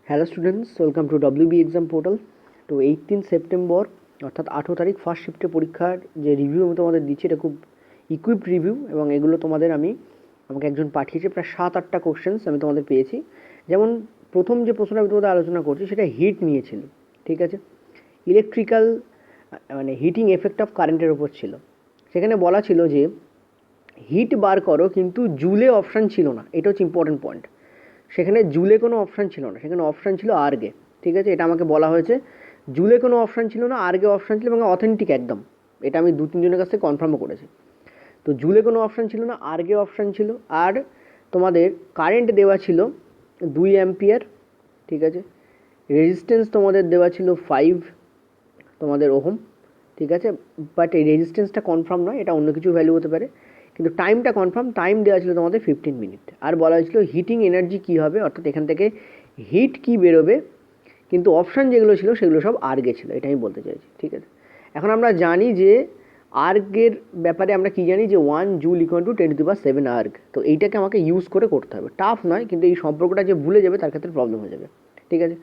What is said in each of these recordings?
Hello students, welcome to WB exam portal. তো 18 September অর্থাৎ 18 তারিখ ফার্স্ট শিফটে পরীক্ষার যে রিভিউ আমি তোমাদের দিচ্ছি, এটা খুব ইকুইপড রিভিউ এবং এগুলো তোমাদের আমাকে একজন পাঠিয়েছে। প্রায় 7-8টা কোশ্চেন্স আমি তোমাদের পেয়েছি। যেমন প্রথম যে প্রশ্নটা আমি তোমাদের আলোচনা করছি সেটা হিট নিয়েছিল, ঠিক আছে। ইলেকট্রিক্যাল মানে হিটিং এফেক্ট অফ কারেন্টের ওপর ছিল। সেখানে বলা ছিল যে হিট বার করো, কিন্তু জুলে অপশান ছিল না। এটা হচ্ছে ইম্পর্টেন্ট পয়েন্ট। সেখানে জুলে কোনো অপশান ছিল না, সেখানে অপশান ছিল আর্গে, ঠিক আছে। এটা আমাকে বলা হয়েছে, জুলে কোনো অপশান ছিল না, আর্গে অপশান ছিল এবং অথেন্টিক একদম। এটা আমি 2-3 জনের কাছ থেকে কনফার্মও করেছি। তো জুলে কোনো অপশান ছিল না, আর্গে অপশান ছিল। আর তোমাদের কারেন্ট দেওয়া ছিল 2 অ্যাম্পিয়ার, ঠিক আছে। রেজিস্ট্যান্স তোমাদের দেওয়া ছিল 5 তোমাদের ওহম, ঠিক আছে। বাট এই রেজিস্ট্যান্সটা কনফার্ম নয়, এটা অন্য কিছু ভ্যালু হতে পারে, কিন্তু টাইমটা কনফার্ম। টাইম দেওয়া ছিল তোমাদের 15 মিনিট। আর বলা হয়েছিল হিটিং এনার্জি কী হবে, অর্থাৎ এখান থেকে হিট কী বেরোবে, কিন্তু অপশান যেগুলো ছিল সেগুলো সব আর্গে ছিল। এটা আমি বলতে চাইছি, ঠিক আছে। এখন আমরা জানি যে আর্গের ব্যাপারে আমরা কী জানি, যে 1 জুল ইকুয়াল টু 10⁻7 আর্গ। তো এইটাকে আমাকে ইউজ করে করতে হবে, টাফ নয়, কিন্তু এই সম্পর্কটা যে ভুলে যাবে তার ক্ষেত্রে প্রবলেম হয়ে যাবে, ঠিক আছে।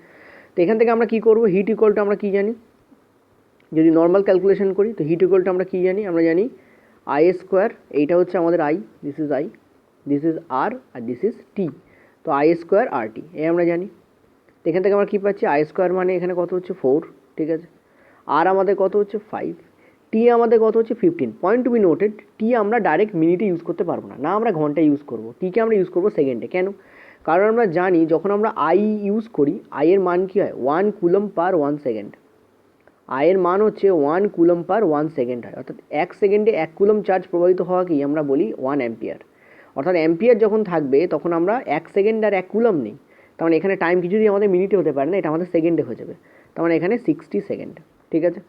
তো এখান থেকে আমরা কী করবো, হিট ইকুয়াল টু আমরা কী জানি, যদি নর্মাল ক্যালকুলেশন করি তো হিট ইকুয়াল টু আমরা কী জানি, আমরা জানি আই স্কোয়ার। এইটা হচ্ছে আমাদের I, this is I, this is R, R this is T. তো আই স্কোয়ার আর টি, এই আমরা জানি। তো এখান থেকে আমরা কী পাচ্ছি, আই স্কোয়ার মানে এখানে কত হচ্ছে 4, ঠিক আছে। আর আমাদের কত হচ্ছে 5, টি আমাদের কত হচ্ছে 15। পয়েন্ট টু বি নোটেড, টি আমরা ডাইরেক্ট মিনিটে ইউজ করতে পারবো না, আমরা ঘন্টায় ইউজ করবো। টিকে আমরা ইউজ করবো সেকেন্ডে। কেন? কারণ আমরা জানি যখন আমরা আই ইউজ করি, আইয়ের মান কী হয়, 1 কুলম পার 1 সেকেন্ড। আয়ের মান হচ্ছে 1 কুলম পার 1 সেকেন্ড হয়, অর্থাৎ 1 সেকেন্ডে 1 কুলম চার্জ প্রবাহিত হওয়াকেই আমরা বলি 1 অ্যাম্পিয়ার। অর্থাৎ অ্যাম্পিয়ার যখন থাকবে তখন আমরা 1 সেকেন্ড আর 1 কুলম নেই। তার মানে এখানে টাইম কিছুতেই আমাদের মিনিটে হতে পারে না, এটা আমাদের সেকেন্ডে হয়ে যাবে। তার মানে এখানে 60 সেকেন্ড, ঠিক আছে।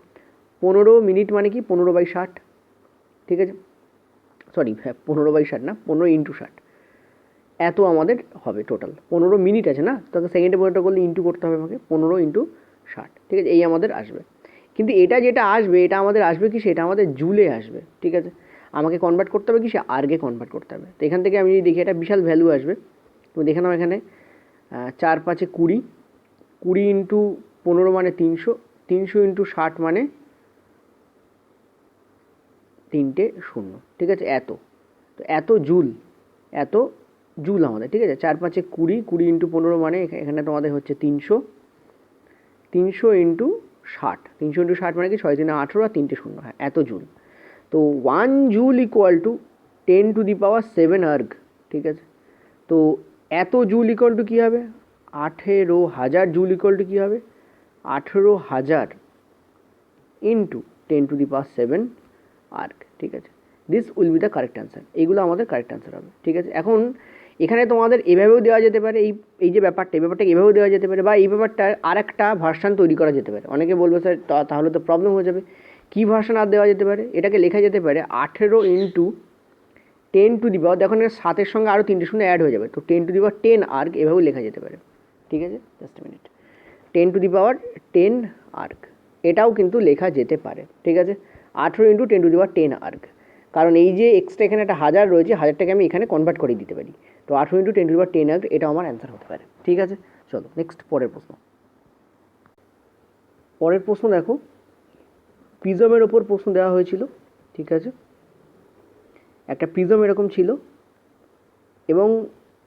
15 মিনিট মানে কি 15/60, ঠিক আছে। সরি, হ্যাঁ 15/60 না, 15 × 60 এত আমাদের হবে টোটাল। 15 মিনিট আছে না, তাকে সেকেন্ডে পনেরোটা করলে ইন্টু করতে হবে আমাকে, 15 × 60, ঠিক আছে। এই আমাদের আসবে। কিন্তু এটা যেটা আসবে, এটা আমাদের আসবে কি, সেটা আমাদের জুলে আসবে, ঠিক আছে। আমাকে কনভার্ট করতে হবে কি, সে আর্গে কনভার্ট করতে হবে। তো এখান থেকে আমি যদি দেখি, এটা বিশাল ভ্যালু আসবে। তো দেখে নাও এখানে 4×5 = 20, 20 ইন্টু 15 মানে 300, 300 ইন্টু 60 মানে 3টে 0, ঠিক আছে। তো এত জুল আমাদের, ঠিক আছে। 4×5 = 20, 20 ইন্টু 15 মানে এখানে তোমাদের হচ্ছে 300, 300 ইন্টু 60, 300 ইন্টু 60 মানে কি 6 3 18 আর 3টে 0, হ্যাঁ এত জুল। তো 1 জুল ইকুয়াল টু 10⁻7 আর্গ, ঠিক আছে। তো এত জুল ইকুয়াল টু কী হবে, 18,000 জুল ইকুয়াল টু কী হবে, 18,000 ইন্টু 10⁻7 আর্গ, ঠিক আছে। This will be the correct answer. এইগুলো আমাদের কারেক্ট অ্যান্সার হবে, ঠিক আছে। এখন এখানে তোমাদের এভাবেও দেওয়া যেতে পারে, এই যে ব্যাপারটা, এই ব্যাপারটা এভাবেও দেওয়া যেতে পারে, বা এই ব্যাপারটা আর একটা ভার্সান তৈরি করা যেতে পারে। অনেকে বলবে স্যার তাহলে তো প্রবলেম হয়ে যাবে, কী ভার্সান আর দেওয়া যেতে পারে, এটাকে লেখা যেতে পারে 18 ইন্টু 10⁻, দেখো এর 7-এর সঙ্গে আরও 3টে 0 অ্যাড হয়ে যাবে, তো 10⁻10 আর্গ এভাবেও লেখা যেতে পারে, ঠিক আছে। জাস্ট মিনিট, 10⁻10 আর্গ এটাও কিন্তু লেখা যেতে পারে, ঠিক আছে। 18 ইন্টু 10⁻10 আর্গ, কারণ এই যে এক্সট্রা এখানে একটা 1000 রয়েছে, 1000টাকে আমি এখানে কনভার্ট করে দিতে পারি। তো 18 ইন্টু 10⁻10 আর্গ, এটা আমার অ্যান্সার হতে পারে, ঠিক আছে। চলো নেক্সট, পরের প্রশ্ন দেখো। প্রিজমের ওপর প্রশ্ন দেওয়া হয়েছিল, ঠিক আছে। একটা প্রিজম এরকম ছিল এবং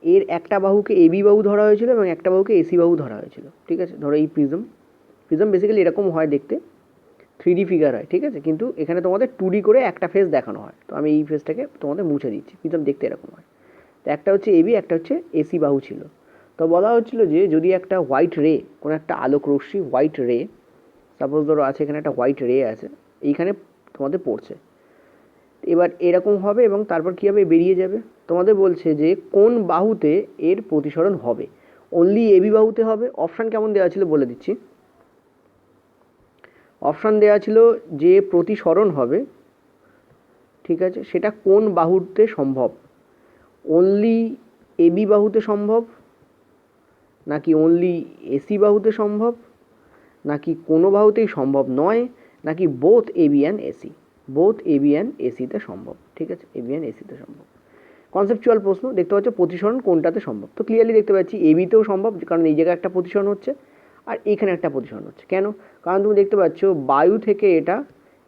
এর একটা বাহুকে এবি বাহু ধরা হয়েছিল এবং একটা বাহুকে এসি বাহু ধরা হয়েছিল, ঠিক আছে। ধরো এই প্রিজম বেসিক্যালি এরকম হয় দেখতে, 3D ফিগার হয়, ঠিক আছে। কিন্তু এখানে তোমাদের 2D করে একটা ফেস দেখানো হয়। তো আমি এই ফেসটাকে তোমাদের মুছে দিচ্ছি। প্রিজম দেখতে এরকম হয়। তো একটা হচ্ছে এবি, একটা হচ্ছে এসি বাহু ছিল। তো বলা হচ্ছিল যে যদি একটা হোয়াইট রে, কোনো একটা আলোক রশ্মি হোয়াইট রে, সাপোজ ধরো আছে এখানে একটা হোয়াইট রে আছে, এইখানে তোমাদের পড়ছে, এবার এরকম হবে এবং তারপর কী হবে, বেরিয়ে যাবে। তোমাদের বলছে যে কোন বাহুতে এর প্রতিসরণ হবে। অনলি এবি বাহুতে হবে। অপশান কেমন দেওয়া ছিল বলে দিচ্ছি। অপশান দেওয়া ছিল যে প্রতিসরণ হবে, ঠিক আছে, সেটা কোন বাহুতে সম্ভব, অনলি এবি বাহুতে সম্ভব, নাকি অনলি এসি বাহুতে সম্ভব, নাকি কোনো বাহুতেই সম্ভব নয়, নাকি both AB and AC, both AB and এসিতে সম্ভব, ঠিক আছে। এবি অ্যান্ড এসিতে সম্ভব। কনসেপচুয়াল প্রশ্ন, দেখতে পাচ্ছ প্রতিসরণ কোনটাতে সম্ভব। তো ক্লিয়ারলি দেখতে পাচ্ছি এবিতেও সম্ভব, কারণ এই জায়গায় একটা প্রতিসরণ হচ্ছে আর এখানে একটা প্রতিসরণ হচ্ছে। কেন? কারণ তুমি দেখতে পাচ্ছ বায়ু থেকে এটা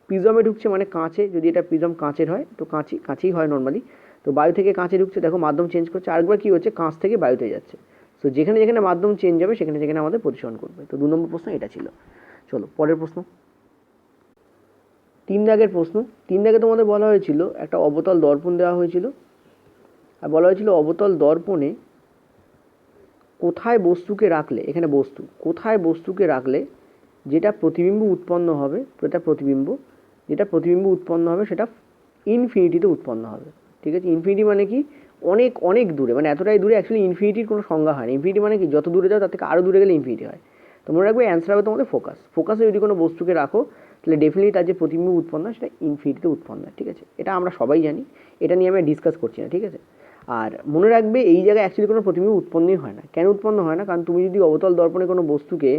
প্রিজমে ঢুকছে, মানে কাঁচে, যদি এটা প্রিজম কাঁচের হয় তো কাঁচেই হয় নর্মালি, তো বায়ু থেকে কাঁচে ঢুকছে, দেখো মাধ্যম চেঞ্জ করছে, আরেকবার কী হচ্ছে কাঁচ থেকে বায়ুতে যাচ্ছে। সো যেখানে যেখানে মাধ্যম চেঞ্জ হবে সেখানে সেখানে আমাদের প্রতিসরণ করবে। তো 2 নম্বর প্রশ্ন এটা ছিল। চলো পরের প্রশ্ন, 3 দাগের প্রশ্ন। 3 দাগে তোমাদের বলা হয়েছিল একটা অবতল দর্পণ দেওয়া হয়েছিল, আর বলা হয়েছিল অবতল দর্পণে কোথায় বস্তুকে রাখলে, এখানে বস্তু, কোথায় বস্তুকে রাখলে যেটা প্রতিবিম্ব উৎপন্ন হবে, যেটা প্রতিবিম্ব উৎপন্ন হবে সেটা ইনফিনিটিতে উৎপন্ন হবে। ঠিক আছে, ইনফিনিটি মানে কি? অনেক অনেক দূরে, মানে এতটাই দূরে, অ্যাকচুয়ালি ইনফিনিটির কোনো সংজ্ঞা হয় না। ইনফিনিটি মানে কি? যত দূরে যাও তার থেকে আরও দূরে গেলে ইনফিনিটি হয়। তো মনে রাখবে অ্যান্সার হবে তোমাদের ফোকাসে যদি কোনো বস্তুকে রাখো তাহলে ডেফিনেটলি তার যে প্রতিবিম্ব উৎপন্ন হয় সেটা ইনফিনিটিতে উৎপন্ন হয়। ঠিক আছে, এটা আমরা সবাই জানি, এটা নিয়ে আমি ডিসকাস করছি না। ঠিক আছে, আর মনে রাখবে এই জায়গায় অ্যাকচুয়ালি কোনো প্রতিবিম্ব উৎপন্নই হয় না। কেন উৎপন্ন হয় না? কারণ তুমি যদি অবতল দর্পণে কোনো বস্তুকে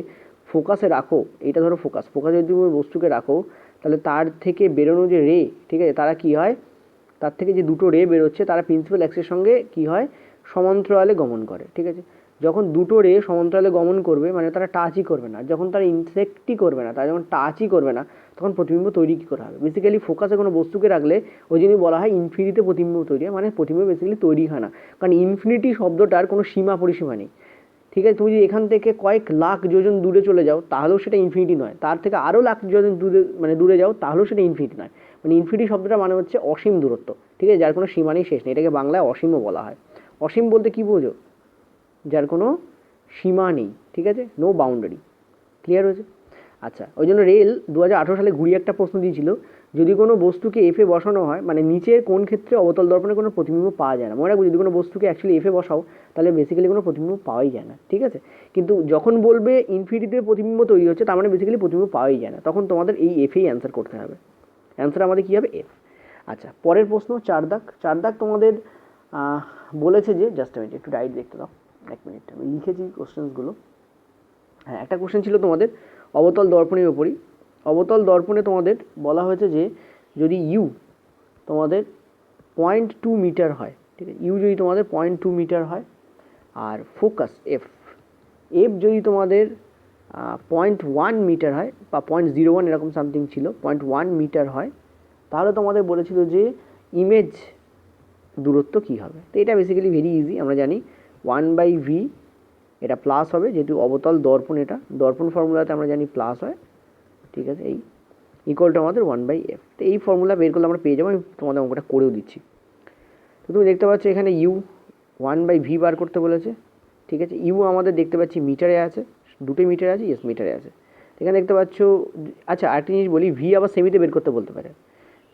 ফোকাসে রাখো, এটা ধরো ফোকাসে যদি তুমি বস্তুকে রাখো তাহলে তার থেকে বেরোনো যে রে, ঠিক আছে, তারা কি হয়, তার থেকে যে দুটো রে বেরোচ্ছে তারা প্রিন্সিপাল অ্যাক্সের সঙ্গে কি হয়, সমান্তরালে গমন করে। ঠিক আছে, যখন দুটো রে সমান্তরালে গমন করবে মানে তারা টাচই করবে না, যখন তারা ইনসেক্টই করবে না, তারা যখন টাচই করবে না তখন প্রতিবিম্ব তৈরি কী করে হবে? বেসিক্যালি ফোকাসে কোনো বস্তুকে রাখলে ওই জন্যই বলা হয় ইনফিনিটিতে প্রতিবিম্ব তৈরি হয়, মানে প্রতিবিম্ব বেসিক্যালি তৈরি হয় না, কারণ ইনফিনিটি শব্দটার কোনো সীমা পরিসীমা নেই। ঠিক আছে, তুমি যদি এখান থেকে কয়েক লাখ যোজন দূরে চলে যাও তাহলেও সেটা ইনফিনিটি নয়, তার থেকে আরও লাখ যোজন দূরে মানে দূরে যাও তাহলেও সেটা ইনফিনিটি নয়। মানে ইনফিনিটি শব্দটা মানে হচ্ছে অসীম দূরত্ব। ঠিক আছে, যার কোনো সীমা নেই, শেষ নেই, এটাকে বাংলায় অসীমও বলা হয়। অসীম বলতে কী বোঝো? যার কোনো সীমা নেই। ঠিক আছে, নো বাউন্ডারি। ক্লিয়ার হয়েছে? আচ্ছা, ওই জন্য রেল 2018 সালে ঘুরিয়ে একটা প্রশ্ন দিয়েছিল, যদি কোনো বস্তুকে এফে বসানো হয়, মানে নিচের কোন ক্ষেত্রে অবতল দর্পণে কোনো প্রতিবিম্ব পাওয়া যায় না। মনে রাখবো যদি কোনো বস্তুকে অ্যাকচুয়ালি এফে বসাও তাহলে বেসিক্যালি কোনো প্রতিবিম্ব পাওয়াই যায় না। ঠিক আছে, কিন্তু যখন বলবে ইনফিনিটিতে প্রতিবিম্ব তৈরি হচ্ছে তার মানে বেসিক্যালি প্রতিবিম্ব পাওয়াই যায় না, তখন তোমাদের এই এফেই অ্যান্সার করতে হবে। অ্যান্সার আমাদের কী হবে? এফ। আচ্ছা, পরের প্রশ্ন 4 দাগ। 4 দাগ তোমাদের বলেছে যে, জাস্ট মিনিট একটু ডাইট দেখতে দাও, 1 মিনিট, আমি লিখেছি কোশ্চেন্সগুলো। হ্যাঁ, একটা কোশ্চেন ছিল তোমাদের অবতল দর্পণের ওপরই। অবতল দর্পণে তোমাদের বলা হয়েছে যে যদি ইউ তোমাদের 0.2 মিটার হয়, ঠিক আছে, ইউ যদি তোমাদের 0.2 মিটার হয়, আর ফোকাস এফ যদি তোমাদের 0.1 মিটার হয় বা 0.01 এরকম সামথিং ছিল, 0.1 মিটার হয়, তাহলে তোমাদের বলেছিল যে ইমেজ দূরত্ব কী হবে। তো এটা বেসিক্যালি ভেরি ইজি, আমরা জানি 1/v, এটা প্লাস হবে যেহেতু অবতল দর্পণ, এটা দর্পণ ফর্মুলাতে আমরা জানি প্লাস হয়। ঠিক আছে, এই ইকুয়ালটা আমাদের 1/f। তো এই ফর্মুলা বের করলে আমরা পেয়ে যাবো, আমি তোমাদের অঙ্কটা করেও দিচ্ছি। তো তুমি দেখতে পাচ্ছ এখানে ইউ 1/v বার করতে বলেছে। ঠিক আছে, ইউ আমাদের দেখতে পাচ্ছি মিটারে আছে, দুটোই মিটারে আছে, ইয়েস মিটারে আছে। এখানে দেখতে পাচ্ছ। আচ্ছা, আরেকটা জিনিস বলি, ভি আবার সেমিতে বের করতে বলতে পারে।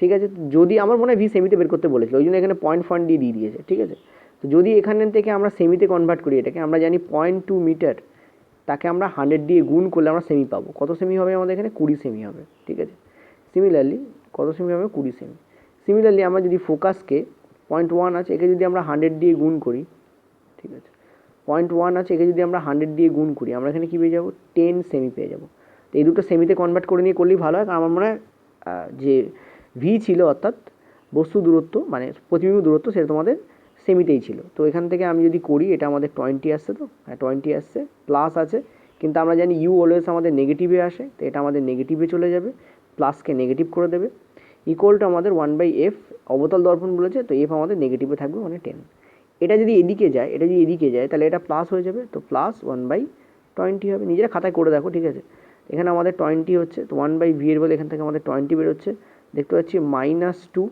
ঠিক আছে, যদি আমার মনে হয় ভি সেমিতে বের করতে বলেছিল, ওই জন্য এখানে পয়েন্ট দিয়ে দিয়েছে। ঠিক আছে, তো যদি এখান থেকে আমরা সেমিতে কনভার্ট করি এটাকে, আমরা জানি 0.2 মিটার, তাকে আমরা 100 দিয়ে গুণ করলে আমরা সেমি পাবো। কত সেমি হবে আমাদের এখানে? 20 সেমি হবে। ঠিক আছে, সিমিলারলি কত সেমি হবে? 20 সেমি। সিমিলারলি আমরা যদি ফোকাসকে 0.1 আছে, একে যদি আমরা 100 দিয়ে গুণ করি, ঠিক আছে, 0.1 আছে, একে যদি আমরা 100 দিয়ে গুণ করি, আমরা এখানে কী পেয়ে যাবো? 10 সেমি পেয়ে যাবো। তো এই দুটো সেমিতে কনভার্ট করে নিয়ে করলেই ভালো হয়, কারণ আমার মনে হয় যে ভি ছিল অর্থাৎ বস্তু দূরত্ব মানে প্রতিবিম্ব দূরত্ব, সেটা তোমাদের সেমিতেই ছিল। তো এখান থেকে আমি যদি করি, এটা আমাদের 20 আসছে, তো হ্যাঁ 20 আসছে, প্লাস আছে, কিন্তু আমরা জানি ইউ অলওয়েজ আমাদের নেগেটিভে আসে, তো এটা আমাদের নেগেটিভে চলে যাবে, প্লাসকে নেগেটিভ করে দেবে, ইকুয়ালটা আমাদের 1/f। অবতল দর্পণ বলেছে, তো এফ আমাদের নেগেটিভে থাকবে, মানে 10। এটা যদি এদিকে যায় তাহলে এটা প্লাস হয়ে যাবে, তো প্লাস 1/20 হবে। নিজেরা খাতায় করে দেখো। ঠিক আছে, এখানে আমাদের 20 হচ্ছে, তো 1/v এর বলে এখান থেকে আমাদের 20 বেরোচ্ছে, দেখতে পাচ্ছি -2,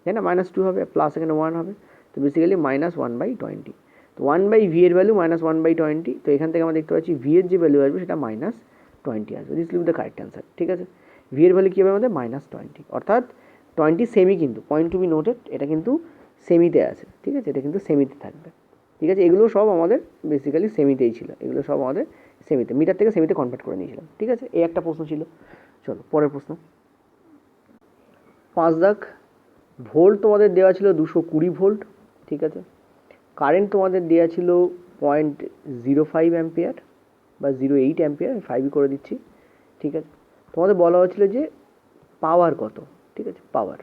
তাই না? -2 হবে, প্লাস এখানে 1 হবে, তো বেসিক্যালি -1/20। তো 1/v এর ভ্যালু -1/20, তো এখান থেকে আমরা দেখতে পাচ্ছি ভি এর যে ভ্যালু আসবে সেটা -20 আসবে। This will be the correct answer. ঠিক আছে, ভি এর ভ্যালু কী হবে আমাদের? -20, অর্থাৎ 20 সেমি, কিন্তু পয়েন্ট টু বি নোটেড, এটা কিন্তু সেমিতে আছে। ঠিক আছে, এটা কিন্তু সেমিতে থাকবে। ঠিক আছে, এগুলো সব আমাদের বেসিক্যালি সেমিতেই ছিল, এগুলো সব আমাদের সেমিতে, মিটার থেকে সেমিতে কনভার্ট করে নিয়েছিলাম। ঠিক আছে, এই একটা প্রশ্ন ছিল। চলো পরের প্রশ্ন 5 দাগ। ভোল্ট তোমাদের দেওয়া ছিল 220 ভোল্ট। ঠিক আছে, কারেন্ট তোমাদের দেওয়া ছিল 0.05 অ্যাম্পিয়ার বা 0.8 অ্যাম্পিয়ার, 5 করে দিচ্ছি। ঠিক আছে, তোমাদের বলা হয়েছিল যে পাওয়ার কত। ঠিক আছে, পাওয়ার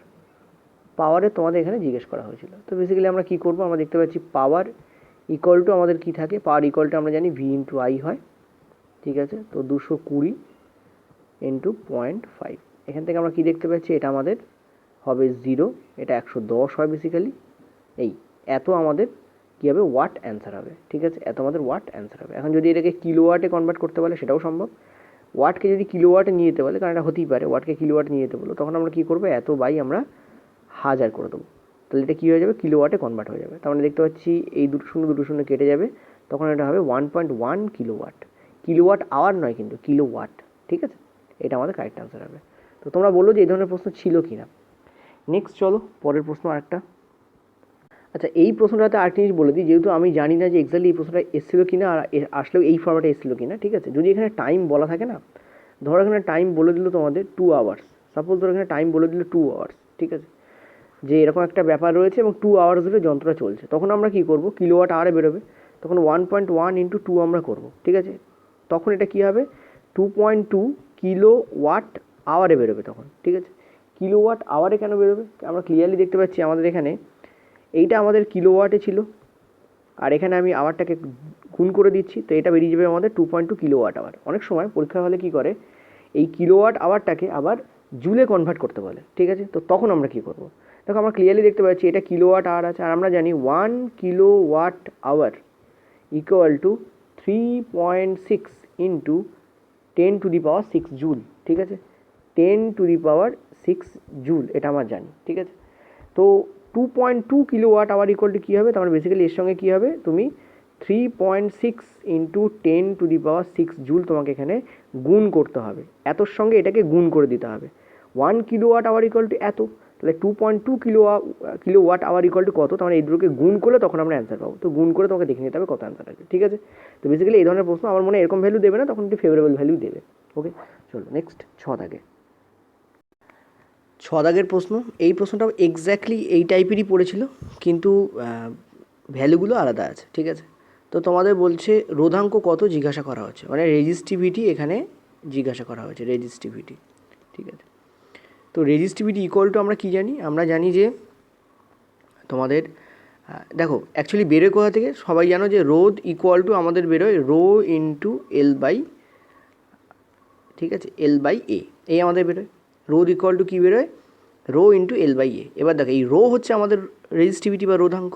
পাওয়ারের তোমাদের এখানে জিজ্ঞেস করা হয়েছিল। তো বেসিক্যালি আমরা কী করবো, আমরা দেখতে পাচ্ছি পাওয়ার ইকুয়াল টু আমাদের কী থাকে, পাওয়ার ইকুয়াল টু আমরা জানি ভি ইন্টু আই হয়, ঠিক আছে। তো 220 ইন্টু 0.5, এখান থেকে আমরা কী দেখতে পাচ্ছি, এটা আমাদের হবে 0, এটা 110 হয় বেসিক্যালি। এই এত আমাদের কী হবে, ওয়াট অ্যান্সার হবে, ঠিক আছে, এত আমাদের ওয়াট অ্যান্সার হবে। এখন যদি এটাকে কিলোওয়াটে কনভার্ট করতে পারে সেটাও সম্ভব। ওয়াটকে যদি কিলোওয়াটে নিয়ে যেতে বলে, কারণ এটা হতেই পারে ওয়াটকে কিলোওয়াটে নিয়ে যেতে বলো, তখন আমরা কী করবো, এত বাই আমরা 1000 করে দেবো, তাহলে এটা কী হয়ে যাবে, কিলোওয়াটে কনভার্ট হয়ে যাবে। তার মানে দেখতে পাচ্ছি এই দুটো শূন্য কেটে যাবে, তখন এটা হবে 1.1 কিলোওয়াট। কিলোওয়াট আওয়ার নয় কিন্তু, কিলোওয়াট, ঠিক আছে, এটা আমাদের কারেক্ট অ্যান্সার হবে। তো তোমরা বলো যে এই ধরনের প্রশ্ন ছিল কি না। নেক্সট চলো পরের প্রশ্ন আরেকটা। আচ্ছা, এই প্রশ্নটাতে আরেকটা জিনিস বলে দিই, যেহেতু আমি জানি না যে এক্স্যাক্টলি এই প্রশ্নটা এসেছিলো কি না, আর আসলেও এই ফর্ম্যাটে এসেছিলো কি না, ঠিক আছে। যদি এখানে টাইম বলা থাকে না, ধরো এখানে টাইম বলে দিল তোমাদের 2 আওয়ার্স, সাপোজ ধরো এখানে টাইম বলে দিল 2 আওয়ার্স, ঠিক আছে, যে এরকম একটা ব্যাপার রয়েছে এবং 2 আওয়ার্স ধরে যন্ত্রটা চলছে, তখন আমরা কী করবো, কিলোওয়াট আওয়ারে বেরোবে, তখন 1.1 ইন্টু 2 আমরা করবো, ঠিক আছে। তখন এটা কী হবে, 2.2 কিলোওয়াট আওয়ারে বেরোবে তখন, ঠিক আছে। কিলোওয়াট আওয়ারে কেন বেরোবে, আমরা ক্লিয়ারলি দেখতে পাচ্ছি আমাদের এখানে এইটা আমাদের কিলোওয়াটে ছিল, আর এখানে আমি আওয়ারটাকে গুণ করে দিচ্ছি, তো এটা বেরিয়ে যাবে আমাদের 2.2 কিলোওয়াট আওয়ার। অনেক সময় পরীক্ষা হলে কী করে, এই কিলোওয়াট আওয়ারটাকে আবার জুলে কনভার্ট করতে বলে, ঠিক আছে। তো তখন আমরা কী করবো, দেখো আমরা ক্লিয়ারলি দেখতে পাচ্ছি এটা কিলোওয়াট আওয়ার আছে, আর আমরা জানি 1 kilowatt hour equal to 3.6 into 10⁶ joule, ঠিক আছে, 10⁶ জুল, এটা আমার জানি, ঠিক আছে। তো 2.2 কিলোওয়াট আওয়ার ইকুয়াল টু কী হবে, তার মানে বেসিক্যালি এর সঙ্গে কী হবে, তুমি 3.6 ইন্টু 10⁶ জুল তোমাকে এখানে গুণ করতে হবে, এতর সঙ্গে এটাকে গুণ করে দিতে হবে। 1 কিলোওয়াট আওয়ার ইকুয়াল টু এত, তাহলে 2.2 কিলোওয়াট আওয়ার ইকুয়াল টু কত, তার মানে এই দুটোকে গুণ করলে তখন আমরা অ্যান্সার পাবো। তো গুণ করে তোমাকে দেখে নিতে হবে কত অ্যান্সার আছে, ঠিক আছে। তো বেসিক্যালি এই ধরনের প্রশ্ন আমার মনে হয় এরকম ভ্যালু দেবে না, তখন একটু ফেভারেবল ভ্যালু দেবে। ওকে, চলো নেক্সট 6 দাগে। 6 দাগের প্রশ্ন, এই প্রশ্নটাও এক্স্যাক্টলি এই টাইপেরই পড়েছিল, কিন্তু ভ্যালুগুলো আলাদা আছে, ঠিক আছে। তো তোমাদের বলছে রোধাঙ্ক কত জিজ্ঞাসা করা হচ্ছে, মানে রেজিস্টিভিটি এখানে জিজ্ঞাসা করা হয়েছে, রেজিস্টিভিটি, ঠিক আছে। তো রেজিস্টিভিটি ইকুয়াল টু আমরা কী জানি, আমরা জানি যে তোমাদের দেখো অ্যাকচুয়ালি বেরোয় কোথা থেকে, সবাই জানো যে রোধ ইকুয়াল টু আমাদের বেরোয় রো ইন্টু এল বাই, ঠিক আছে, এল বাই এ, এই আমাদের বেরোয়। রোধ ইকুয়াল টু কী বেরোয়, রো ইন্টু এল বাই এ। এবার দেখো এই রো হচ্ছে আমাদের রেজিস্টিভিটি বা রোধাঙ্ক,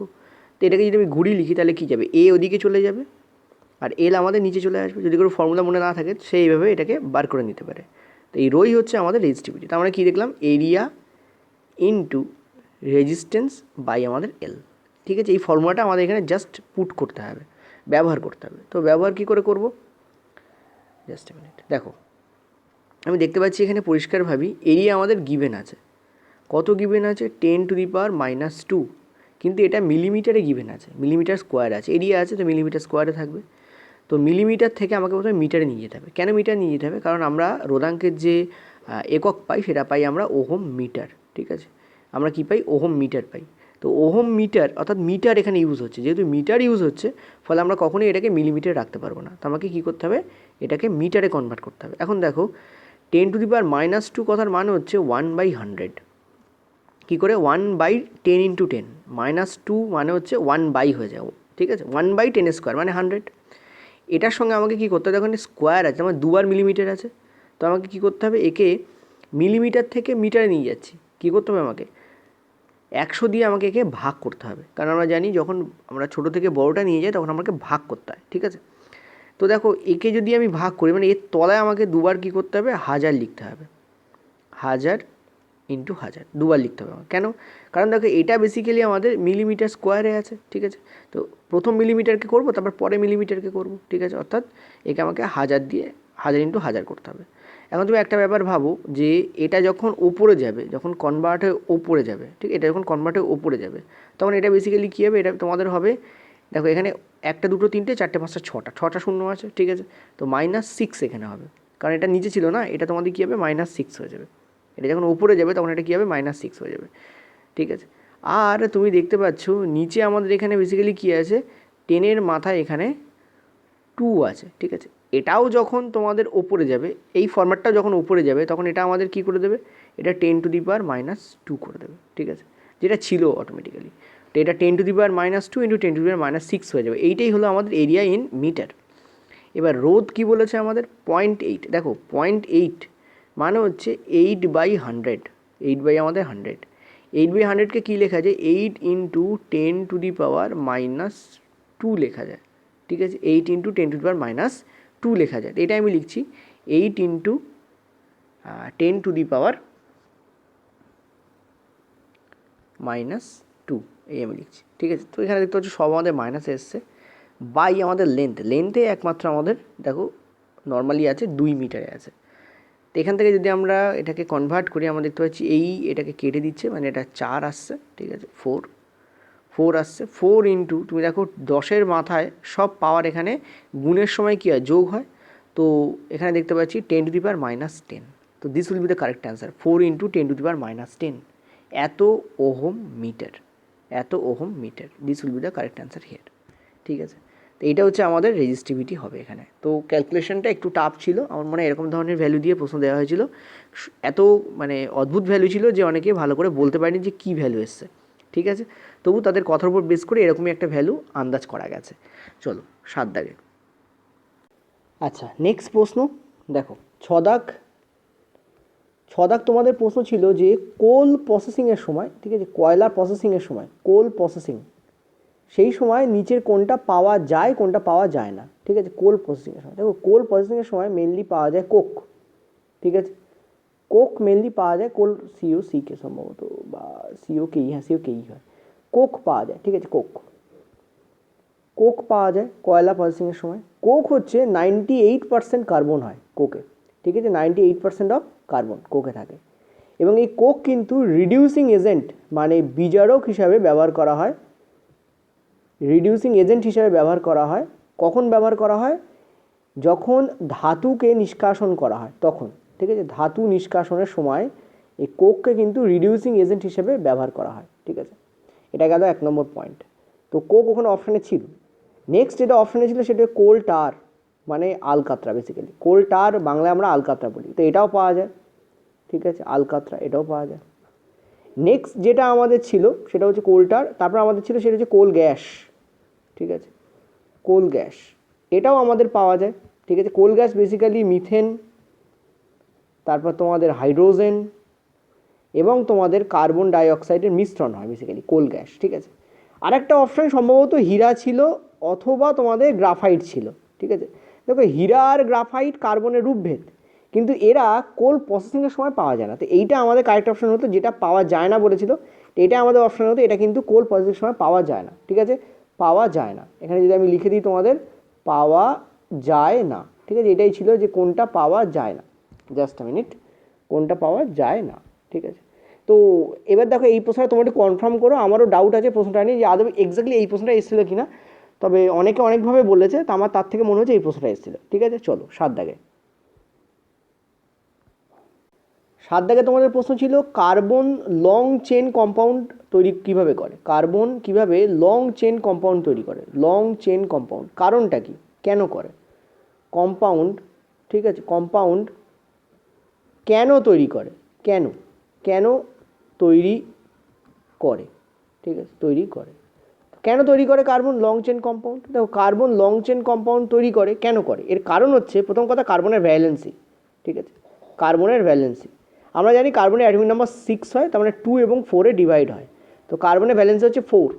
তো এটাকে যদি আমি ঘুরিয়ে লিখি তাহলে কী যাবে, এ ওদিকে চলে যাবে আর এল আমাদের নিচে চলে আসবে। যদি কোনো ফর্মুলা মনে না থাকে সেইভাবে এটাকে বার করে নিতে পারে। তো এই রোই হচ্ছে আমাদের রেজিস্টিভিটি। তার মানে কী দেখলাম, এরিয়া ইন্টু রেজিস্ট্যান্স বাই আমাদের এল, ঠিক আছে। এই ফর্মুলাটা আমাদের এখানে জাস্ট পুট করতে হবে, ব্যবহার করতে হবে। তো ব্যবহার কী করে করব, জাস্ট এ মিনিট, দেখো আমি দেখতে পাচ্ছি এখানে পরিষ্কারভাবেই এরিয়া আমাদের গিভেন আছে, কত গিভেন আছে, 10⁻², কিন্তু এটা মিলিমিটারে গিভেন আছে, মিলিমিটার স্কোয়ার আছে, এরিয়া আছে তো মিলিমিটার স্কোয়ারে থাকবে। তো মিলিমিটার থেকে আমাকে প্রথমে মিটারে নিয়ে যেতে হবে। কেন মিটার নিয়ে যেতে হবে, কারণ আমরা রোধাঙ্কের যে একক পাই সেটা পাই আমরা ওহম মিটার, ঠিক আছে, আমরা কি পাই, ওহম মিটার পাই। তো ওহম মিটার অর্থাৎ মিটার এখানে ইউজ হচ্ছে, যেহেতু মিটার ইউজ হচ্ছে ফলে আমরা কখনোই এটাকে মিলিমিটারে রাখতে পারবো না। তো আমাকে কী করতে হবে, এটাকে মিটারে কনভার্ট করতে হবে। এখন দেখো 10⁻², কথার মানে হচ্ছে 1/100, কী করে 1/10 ইন্টু 10, -2 মানে হচ্ছে 1/, হয়ে যাবে, ঠিক আছে, 1/10² মানে 100। এটার সঙ্গে আমাকে কী করতে হবে, দেখুন স্কোয়ার আছে, আমার দুবার মিলিমিটার আছে, তো আমাকে কী করতে হবে, একে মিলিমিটার থেকে মিটারে নিয়ে যাচ্ছি, কী করতে হবে আমাকে 100 দিয়ে আমাকে একে ভাগ করতে হবে, কারণ আমরা জানি যখন আমরা ছোটো থেকে বড়োটা নিয়ে যাই তখন আমাকে ভাগ করতে হয়, ঠিক আছে। তো দেখো একে যদি আমি ভাগ করি, মানে এর তলায় আমাকে দুবার কী করতে হবে, 1000 লিখতে হবে, 1000 ইন্টু 1000 দুবার লিখতে হবে আমার। কেন, কারণ দেখো এটা বেসিক্যালি আমাদের মিলিমিটার স্কোয়ারে আছে, ঠিক আছে। তো প্রথম মিলিমিটারকে করবো, তারপর পরে মিলিমিটারকে করবো, ঠিক আছে, অর্থাৎ একে আমাকে 1000 দিয়ে 1000 ইন্টু 1000 করতে হবে। এখন তুমি একটা ব্যাপার ভাবো যে এটা যখন ওপরে যাবে, যখন কনভার্ট হয়ে ওপরে যাবে, ঠিক, এটা যখন কনভার্ট হয়ে ওপরে যাবে তখন এটা বেসিক্যালি কী হবে, এটা তোমাদের হবে, দেখো এখানে 1 2 3 4 5 6টা শূন্য আছে, ঠিক আছে। তো -6 এখানে হবে, কারণ এটা নিচে ছিল না, এটা তোমাদের কী হবে, -6 হয়ে যাবে। এটা যখন উপরে যাবে তখন এটা কী হবে, -6 হয়ে যাবে, ঠিক আছে। আর তুমি দেখতে পাচ্ছ নিচে আমাদের এখানে বেসিক্যালি কী আছে, 10-এর মাথায় এখানে 2 আছে, ঠিক আছে। এটাও যখন তোমাদের ওপরে যাবে, এই ফরম্যাটটা যখন ওপরে যাবে তখন এটা আমাদের কী করে দেবে, এটা 10⁻² করে দেবে, ঠিক আছে। যেটা ছিল অটোমেটিক্যালি। তো এটা 10⁻² ইন্টু 10⁻6 হয়ে যাবে। এইটাই হলো আমাদের এরিয়া ইন মিটার। এবার রোধ কি বলেছে আমাদের 0.8, দেখো 0.8 মানে হচ্ছে 8/100, 8 আমাদের 100, 8/100কে কী লেখা যায় 8 ইন্টু 10⁻² লেখা যায়, ঠিক আছে, 8 ইন্টু 10⁻² লেখা যায়। এটা আমি লিখছি 8 ইন্টু 10⁻², এই আমি লিখছি, ঠিক আছে। তো এখানে দেখতে পাচ্ছি সব আমাদের মাইনাস এসছে, বাই আমাদের লেন্থে একমাত্র আমাদের দেখো নর্মালি আছে 2 মিটারে আছে। তো এখান থেকে যদি আমরা এটাকে কনভার্ট করি আমরা দেখতে পাচ্ছি এটাকে কেটে দিচ্ছে, মানে এটা 4 আসছে, ঠিক আছে, 4 আসছে। 4 ইন্টু তুমি দেখো 10-এর মাথায় সব পাওয়ার এখানে গুণের সময় কী হয়, যোগ হয়। তো এখানে দেখতে পাচ্ছি 10⁻10, তো this will be the correct answer, 4 into 10⁻10, এত ohm metre, this will be the correct answer here, ঠিক আছে। তো এইটা হচ্ছে আমাদের রেজিস্টিভিটি হবে এখানে। তো ক্যালকুলেশনটা একটু টাফ ছিল, আমার মনে হয় এরকম ধরনের ভ্যালু দিয়ে প্রশ্ন দেওয়া হয়েছিল, এত মানে অদ্ভুত ভ্যালু ছিল যে অনেকে ভালো করে বলতে পারেনি যে কী ভ্যালু এসছে, ঠিক আছে। তবু তাদের কথার উপর বেস করে এরকমই একটা ভ্যালু আন্দাজ করা গেছে। চলো 7 দাগে। আচ্ছা, নেক্সট প্রশ্ন দেখো 6 দাগ। তোমাদের প্রশ্ন ছিল যে কোল প্রসেসিংয়ের সময়, ঠিক আছে, কয়লা প্রসেসিংয়ের সময়, কোল প্রসেসিং, সেই সময় নিচের কোনটা পাওয়া যায় কোনটা পাওয়া যায় না, ঠিক আছে। কোল প্রসেসিংয়ের সময় দেখো, কোল প্রসেসিংয়ের সময় মেনলি পাওয়া যায় কোক, ঠিক আছে, কোক মেনলি পাওয়া যায়, কোল COC সম্ভবত, বা COKE, হ্যাঁ COKE হয়, কোক পাওয়া যায়, ঠিক আছে, কোক পাওয়া যায় কয়লা প্রসেসিংয়ের সময়। কোক হচ্ছে 98% কার্বন হয় কোকে, ঠিক আছে, 98% অফ কার্বন কোকে থাকে। এবং এই কোক কিন্তু রিডিউসিং এজেন্ট মানে বিজারক হিসাবে ব্যবহার করা হয়, কখন ব্যবহার করা হয়, যখন ধাতুকে নিষ্কাশন করা হয় তখন, ঠিক আছে, ধাতু নিষ্কাশনের সময় এই কোককে কিন্তু রিডিউসিং এজেন্ট হিসেবে ব্যবহার করা হয়, ঠিক আছে। এটা গেল 1 নম্বর পয়েন্ট। তো কোক ওখানে অপশানে ছিল। নেক্সট যেটা অপশানে ছিল সেটা কোল টার, মানে আলকাতরা, বেসিক্যালি কোল টার বাংলায় আমরা আলকাতরা বলি, তো এটাও পাওয়া যায়, ঠিক আছে, আলকাতরা এটাও পাওয়া যায়। নেক্সট যেটা আমাদের ছিল সেটা হচ্ছে কোল টার, তারপর আমাদের ছিল সেটা হচ্ছে কোল গ্যাস, ঠিক আছে, কোল গ্যাস এটাও আমাদের পাওয়া যায়, ঠিক আছে। কোল গ্যাস বেসিক্যালি মিথেন, তারপর তোমাদের হাইড্রোজেন এবং তোমাদের কার্বন ডাইঅক্সাইডের মিশ্রণ হয় বেসিক্যালি কোল গ্যাস, ঠিক আছে। আরেকটা অপশান সম্ভবত হীরা ছিল অথবা তোমাদের গ্রাফাইট ছিল, ঠিক আছে। দেখো হীরা আর গ্রাফাইট কার্বনের রূপভেদ, কিন্তু এরা কোল প্রসেসিংয়ের সময় পাওয়া যায় না। তো এইটা আমাদের কারেক্ট অপশান হতো, যেটা পাওয়া যায় না বলেছিল, এটা আমাদের অপশান হতো, এটা কিন্তু কোল প্রসেসিংয়ের সময় পাওয়া যায় না, ঠিক আছে, পাওয়া যায় না। এখানে যদি আমি লিখে দিই তোমাদের পাওয়া যায় না, ঠিক আছে, এটাই ছিল যে কোনটা পাওয়া যায় না, জাস্ট আ মিনিট, কোনটা পাওয়া যায় না, ঠিক আছে। তো এবার দেখো এই প্রশ্নটা তোমরা একটু কনফার্ম করো, আমারও ডাউট আছে প্রশ্নটা নিয়ে যে আদৌ এক্স্যাক্টলি এই প্রশ্নটা এসেছিলো কিনা, তবে অনেকে অনেকভাবে বলেছে, তো আমার তার থেকে মনে হচ্ছে এই প্রশ্নটা এসেছিলো, ঠিক আছে। চলো 7 দাগে। 7 দাগে তোমাদের প্রশ্ন ছিল কার্বন লং চেন কম্পাউন্ড তৈরি কীভাবে করে, কার্বন কীভাবে লং চেন কম্পাউন্ড তৈরি করে, লং চেন কম্পাউন্ড কারণটা কি, কেন করে, কম্পাউন্ড, ঠিক আছে, কম্পাউন্ড কেন তৈরি করে, কেন তৈরি করে, ঠিক আছে, কেন তৈরি করে কার্বন লং চেন কম্পাউন্ড। দেখো কার্বন লং চেন কম্পাউন্ড তৈরি করে কেন করে, এর কারণ হচ্ছে প্রথম কথা কার্বনের ভ্যালেন্সি, ঠিক আছে, কার্বনের ভ্যালেন্সি আমরা জানি কার্বনের অ্যাটমিক নাম্বার 6 হয়, তার মানে 2 এবং 4-এ ডিভাইড হয়। তো কার্বনের ভ্যালেন্সি হচ্ছে 4,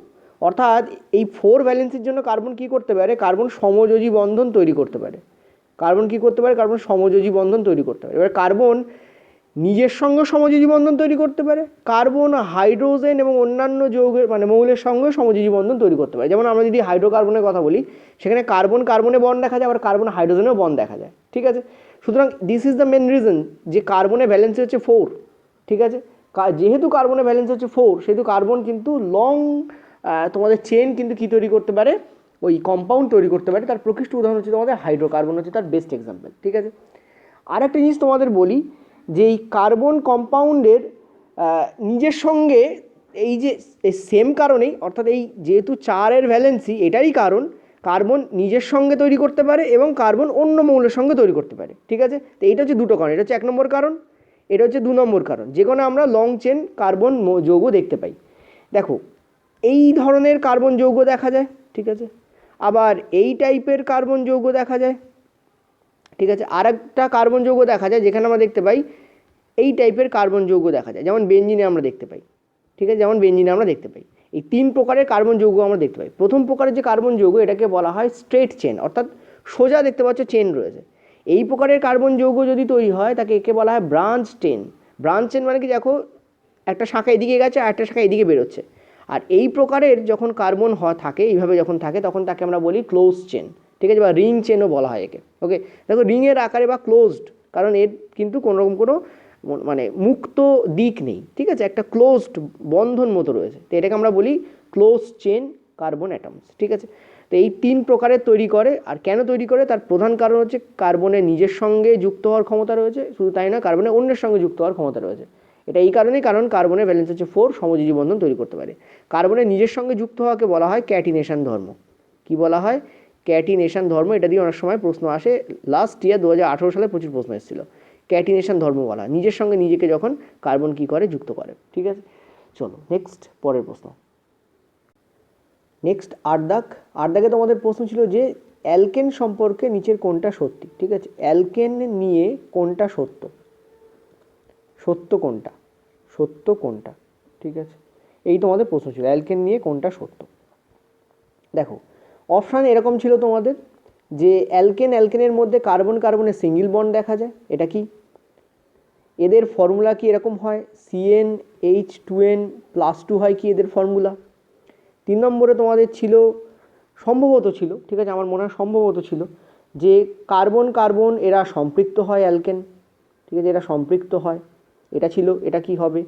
অর্থাৎ এই 4 ভ্যালেন্সির জন্য কার্বন কী করতে পারে, কার্বন সমযোজী বন্ধন তৈরি করতে পারে, কার্বন সমযোজী বন্ধন তৈরি করতে পারে। এবার কার্বন নিজের সঙ্গে সমযোজী বন্ধন তৈরি করতে পারে, কার্বন হাইড্রোজেন এবং অন্যান্য যৌগের মানে মৌলের সঙ্গে সমযোজী বন্ধন তৈরি করতে পারে। যেমন আমরা যদি হাইড্রোকার্বনের কথা বলি, সেখানে কার্বন কার্বনে বন্ড দেখা যায়, আবার কার্বন হাইড্রোজেনেও বন্ড দেখা যায়, ঠিক আছে। সুতরাং this is the main reason যে কার্বনের ভ্যালেন্সি হচ্ছে 4, ঠিক আছে। যেহেতু কার্বনের ভ্যালেন্সি হচ্ছে 4, সেহেতু কার্বন কিন্তু লং তোমাদের চেন কিন্তু কী তৈরি করতে পারে, ওই কম্পাউন্ড তৈরি করতে পারে। তার প্রকৃষ্ট উদাহরণ হচ্ছে তোমাদের হাইড্রোকার্বন, হচ্ছে তার বেস্ট এক্সাম্পল, ঠিক আছে। আরেকটা জিনিস তোমাদের বলি যে এই কার্বন কম্পাউন্ডের নিজের সঙ্গে এই যে সেম কারণেই, অর্থাৎ এই যেহেতু 4-এর ভ্যালেন্সি এটাই কারণ, কার্বন নিজের সঙ্গে তৈরি করতে পারে এবং কার্বন অন্য মৌলের সঙ্গে তৈরি করতে পারে, ঠিক আছে। তো এইটা হচ্ছে দুটো কারণ, এটা হচ্ছে 1 নম্বর কারণ, এটা হচ্ছে 2 নম্বর কারণ, যে কোনো আমরা লং চেন কার্বন যৌগ দেখতে পাই। দেখো এই ধরনের কার্বন যৌগ দেখা যায়, ঠিক আছে, আবার এই টাইপের কার্বন যৌগ দেখা যায়, ঠিক আছে, আর একটা কার্বন যৌগ দেখা যায় যেখানে আমরা দেখতে পাই এই টাইপের কার্বন যৌগ দেখা যায়, যেমন বেঞ্জিনে আমরা দেখতে পাই, ঠিক আছে, যেমন বেঞ্জিনে আমরা দেখতে পাই। এই 3 প্রকারের কার্বন যৌগ আমরা দেখতে পাই। প্রথম প্রকারের যে কার্বন যৌগ এটাকে বলা হয় স্ট্রেট চেন, অর্থাৎ সোজা দেখতে পাচ্ছ চেন রয়েছে। এই প্রকারের কার্বন যৌগ যদি তৈরি হয় তাকে একে বলা হয় ব্রাঞ্চ চেন। ব্রাঞ্চ চেন মানে কি, দেখো একটা শাখা এদিকে গেছে আর একটা শাখা এদিকে বেরোচ্ছে। আর এই প্রকারের যখন কার্বন থাকে, এইভাবে যখন থাকে তখন তাকে আমরা বলি ক্লোজ চেন, ঠিক আছে, বা রিং চেনও বলা হয় একে। ওকে, দেখো রিংয়ের আকারে বা ক্লোজড, কারণ এর কিন্তু কোনোরকম কোনো মানে মুক্ত দিক নেই, ঠিক আছে, একটা ক্লোজড বন্ধন মতো রয়েছে, তো এটাকে আমরা বলি ক্লোজ চেন কার্বন অ্যাটমস, ঠিক আছে। তো এই 3 প্রকারের তৈরি করে, আর কেন তৈরি করে তার প্রধান কারণ হচ্ছে কার্বনের নিজের সঙ্গে যুক্ত হওয়ার ক্ষমতা রয়েছে, শুধু তাই না, কার্বনের অন্যের সঙ্গে যুক্ত হওয়ার ক্ষমতা রয়েছে। এটা এই কারণেই, কারণ কার্বনের ভ্যালেন্স হচ্ছে 4, সমযোজী বন্ধন তৈরি করতে পারে। কার্বনের নিজের সঙ্গে যুক্ত হওয়াকে বলা হয় ক্যাটিনেশন ধর্ম। কি বলা হয়? ক্যাটিনেশন ধর্ম। এটা দিয়ে অনেক সময় প্রশ্ন আসে, লাস্ট ইয়ার 2018 সালে প্রচুর প্রশ্ন এসেছিল। ক্যাটিনেশন ধর্ম বলা হয় নিজের সঙ্গে নিজেকে যখন কার্বন কি করে, যুক্ত করে, ঠিক আছে। চলো নেক্সট, পরের প্রশ্ন। নেক্সট 8 দাগ। 8 দাগে তোমাদের প্রশ্ন ছিল যে অ্যালকেন সম্পর্কে নিচের কোনটা সত্যি, ঠিক আছে, অ্যালকেন নিয়ে কোনটা সত্য, সত্য কোনটা, সত্য কোনটা, ঠিক আছে, এই তোমাদের প্রশ্ন ছিল, অ্যালকেন নিয়ে কোনটা সত্য। দেখো অপশান এরকম ছিল তোমাদের যে অ্যালকেনের মধ্যে কার্বন কার্বনের সিঙ্গেল বন্ড দেখা যায়, এটা কি, এদের ফর্মুলা কি এরকম হয়, CnH2n+2 হয় কি এদের ফর্মুলা। 3 নম্বরে তোমাদের ছিল, সম্ভবত ছিল, ঠিক আছে, আমার মনে হয় সম্ভবত ছিল যে কার্বন কার্বন এরা সম্পৃক্ত হয় অ্যালকেন, ঠিক আছে, এরা সম্পৃক্ত হয়, এটা ছিল, এটা কি হবে।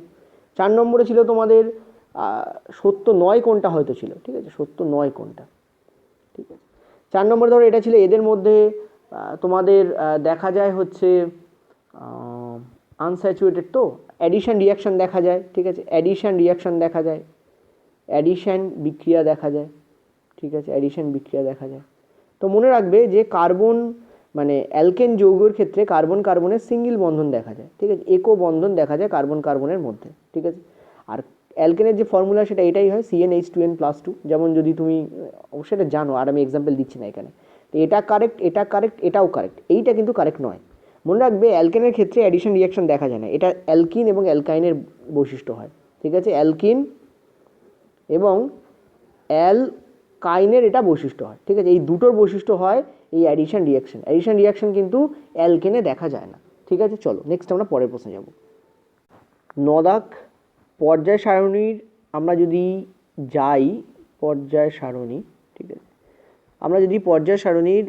4 নম্বরে ছিল তোমাদের সত্য নয় কোনটা হয়তো ছিল, ঠিক আছে, সত্য নয় কোনটা, ঠিক আছে। 4 নম্বরে ধরো এটা ছিল এদের মধ্যে তোমাদের দেখা যায় হচ্ছে আনস্যাচুরেটেড, তো অ্যাডিশন রিয়াকশান দেখা যায়, ঠিক আছে, অ্যাডিশন রিয়াকশান দেখা যায়, অ্যাডিশন বিক্রিয়া দেখা যায়, ঠিক আছে, অ্যাডিশন বিক্রিয়া দেখা যায়। তো মনে রাখবে যে কার্বন মানে অ্যালকেন যৌগের ক্ষেত্রে কার্বন কার্বনের সিঙ্গেল বন্ধন দেখা যায়, ঠিক আছে, একো বন্ধন দেখা যায় কার্বন কার্বনের মধ্যে, ঠিক আছে। আর অ্যালকেনের যে ফর্মুলা সেটা এটাই হয়, CnH2n+2, যেমন যদি তুমি অবশ্যই এটা জানো, আর আমি এক্সাম্পল দিচ্ছি না এখানে। তো এটা কারেক্ট, এটা কারেক্ট, এটাও কারেক্ট, এইটা কিন্তু কারেক্ট নয়। মনে রাখবে অ্যালকেনের ক্ষেত্রে অ্যাডিশন রিয়াকশন দেখা যায় না, এটা অ্যালকিন এবং অ্যালকাইনের বৈশিষ্ট্য হয়, ঠিক আছে, অ্যালকিন এবং অ্যালকাইনের এটা বৈশিষ্ট্য হয়, ঠিক আছে, এই দুটোর বৈশিষ্ট্য হয় এই অ্যাডিশন রিয়াকশন। অ্যাডিশন রিয়াকশন কিন্তু অ্যালকেনে দেখা যায় না, ঠিক আছে। চলো নেক্সট আমরা পরের প্রশ্নে যাব। 9 দাগ। পর্যায় সারণীর আমরা যদি যাই, পর্যায় সারণী, ঠিক আছে, আমরা যদি পর্যায় সারণীর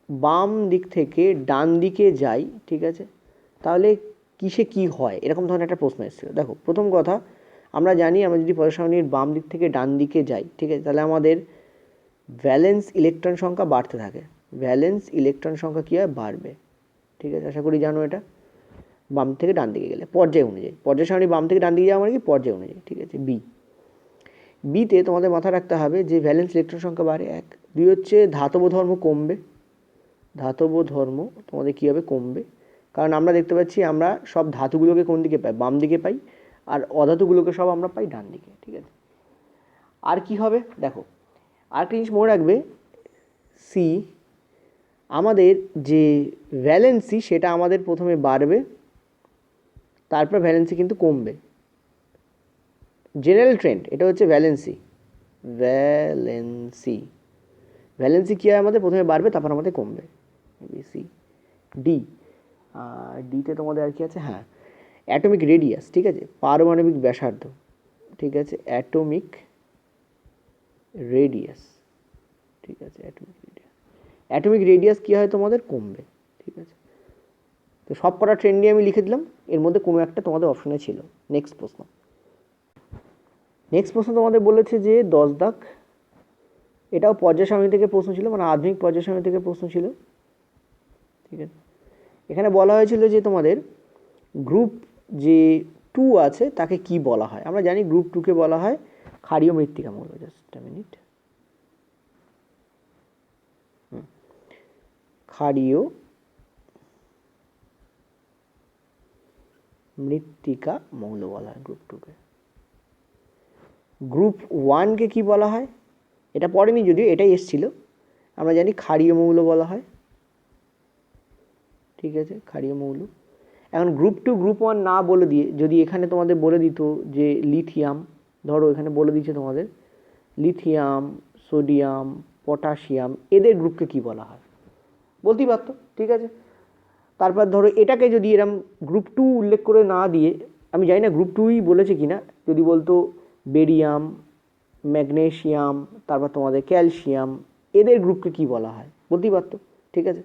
বাম দিক থেকে ডান দিকে যাই, ঠিক আছে, তাহলে কিসে কি হয়, এরকম ধরনের একটা প্রশ্ন এসেছিল। দেখো প্রথম কথা, আমরা জানি আমরা যদি পর্যায় সারণীর বাম দিক থেকে ডান দিকে যাই, ঠিক আছে, তাহলে আমাদের ভ্যালেন্স ইলেকট্রন সংখ্যা বাড়তে থাকে, ভ্যালেন্স ইলেকট্রন সংখ্যা কী হয়, বাড়বে, ঠিক আছে, আশা করি জানো এটা। বাম থেকে ডান দিকে গেলে পর্যায় অনুযায়ী, পর্যায় সারণী বাম থেকে ডান দিকে যাওয়া মানে কি, পর্যায় অনুযায়ী, ঠিক আছে। বিতে তোমাদের মাথায় রাখতে হবে যে ভ্যালেন্স ইলেকট্রন সংখ্যা বাড়ে 1, 2 হচ্ছে ধাতব ধর্ম কমবে, ধাতব ধর্ম তোমাদের কী হবে, কমবে, কারণ আমরা দেখতে পাচ্ছি আমরা সব ধাতুগুলোকে কোন দিকে পাই, বাম দিকে পাই, আর অধাতুগুলোকে সব আমরা পাই ডান দিকে, ঠিক আছে। আর কি হবে দেখো, আর একটা জিনিস মনে রাখবে, সি আমাদের যে ভ্যালেন্সি সেটা আমাদের প্রথমে বাড়বে, তারপর ভ্যালেন্সি কিন্তু কমবে, জেনারেল ট্রেন্ড এটা হচ্ছে ভ্যালেন্সি। ভ্যালেন্সি ভ্যালেন্সি কী হয়, আমাদের প্রথমে বাড়বে তারপর আমাদের কমবে। সি। ডিতে তোমাদের আর কি আছে, হ্যাঁ অ্যাটমিক রেডিয়াস, ঠিক আছে, পারমাণবিক ব্যাসার্ধ, ঠিক আছে, অ্যাটমিক রেডিয়াস, ঠিক আছে, অ্যাটমিক রেডিয়াস কী হয়, তোমাদের কমবে, ঠিক আছে। তো সব কটা ট্রেন্ডই আমি লিখে দিলাম, এর মধ্যে কোনো একটা তোমাদের অপশনে ছিল। নেক্সট প্রশ্ন তোমাদের বলেছে যে 10 দাগ, এটাও পর্যায় সারণী থেকে প্রশ্ন ছিল, মানে আধুনিক পর্যায় সারণী থেকে প্রশ্ন ছিল, ঠিক আছে। এখানে বলা হয়েছিল যে তোমাদের গ্রুপ যে 2 আছে তাকে কি বলা হয়, আমরা জানি গ্রুপ 2কে বলা হয় ক্ষারীয় মৃত্তিকা মৌল। জাস্ট আ মিনিট, ক্ষারীয় মৃত্তিকা মৌল বলা হয় গ্রুপ 2কে। গ্রুপ 1কে কি বলা হয়? এটা পড়েনি যদিও, এটাই এসেছিল। আমরা জানি ক্ষারীয় মৌল বলা হয়, ঠিক আছে, ক্ষারীয় মৌল। এখন গ্রুপ 2 গ্রুপ 1 না বলে দিয়ে যদি এখানে তোমাদের বলে দিত যে লিথিয়াম, ধরো এখানে বলে দিচ্ছে তোমাদের লিথিয়াম, সোডিয়াম, পটাশিয়াম, এদের গ্রুপকে কি বলা হয় বলতেই পারতো, ঠিক আছে। তারপর ধরো এটাকে যদি এরম গ্রুপ 2 উল্লেখ করে না দিয়ে, আমি জানি না গ্রুপ 2ই বলেছে কিনা, যদি বলতো বেরিয়াম, ম্যাগনেসিয়াম, তারপর তোমাদের ক্যালসিয়াম, এদের গ্রুপকে কি বলা হয় বলতেই পারতো, ঠিক আছে।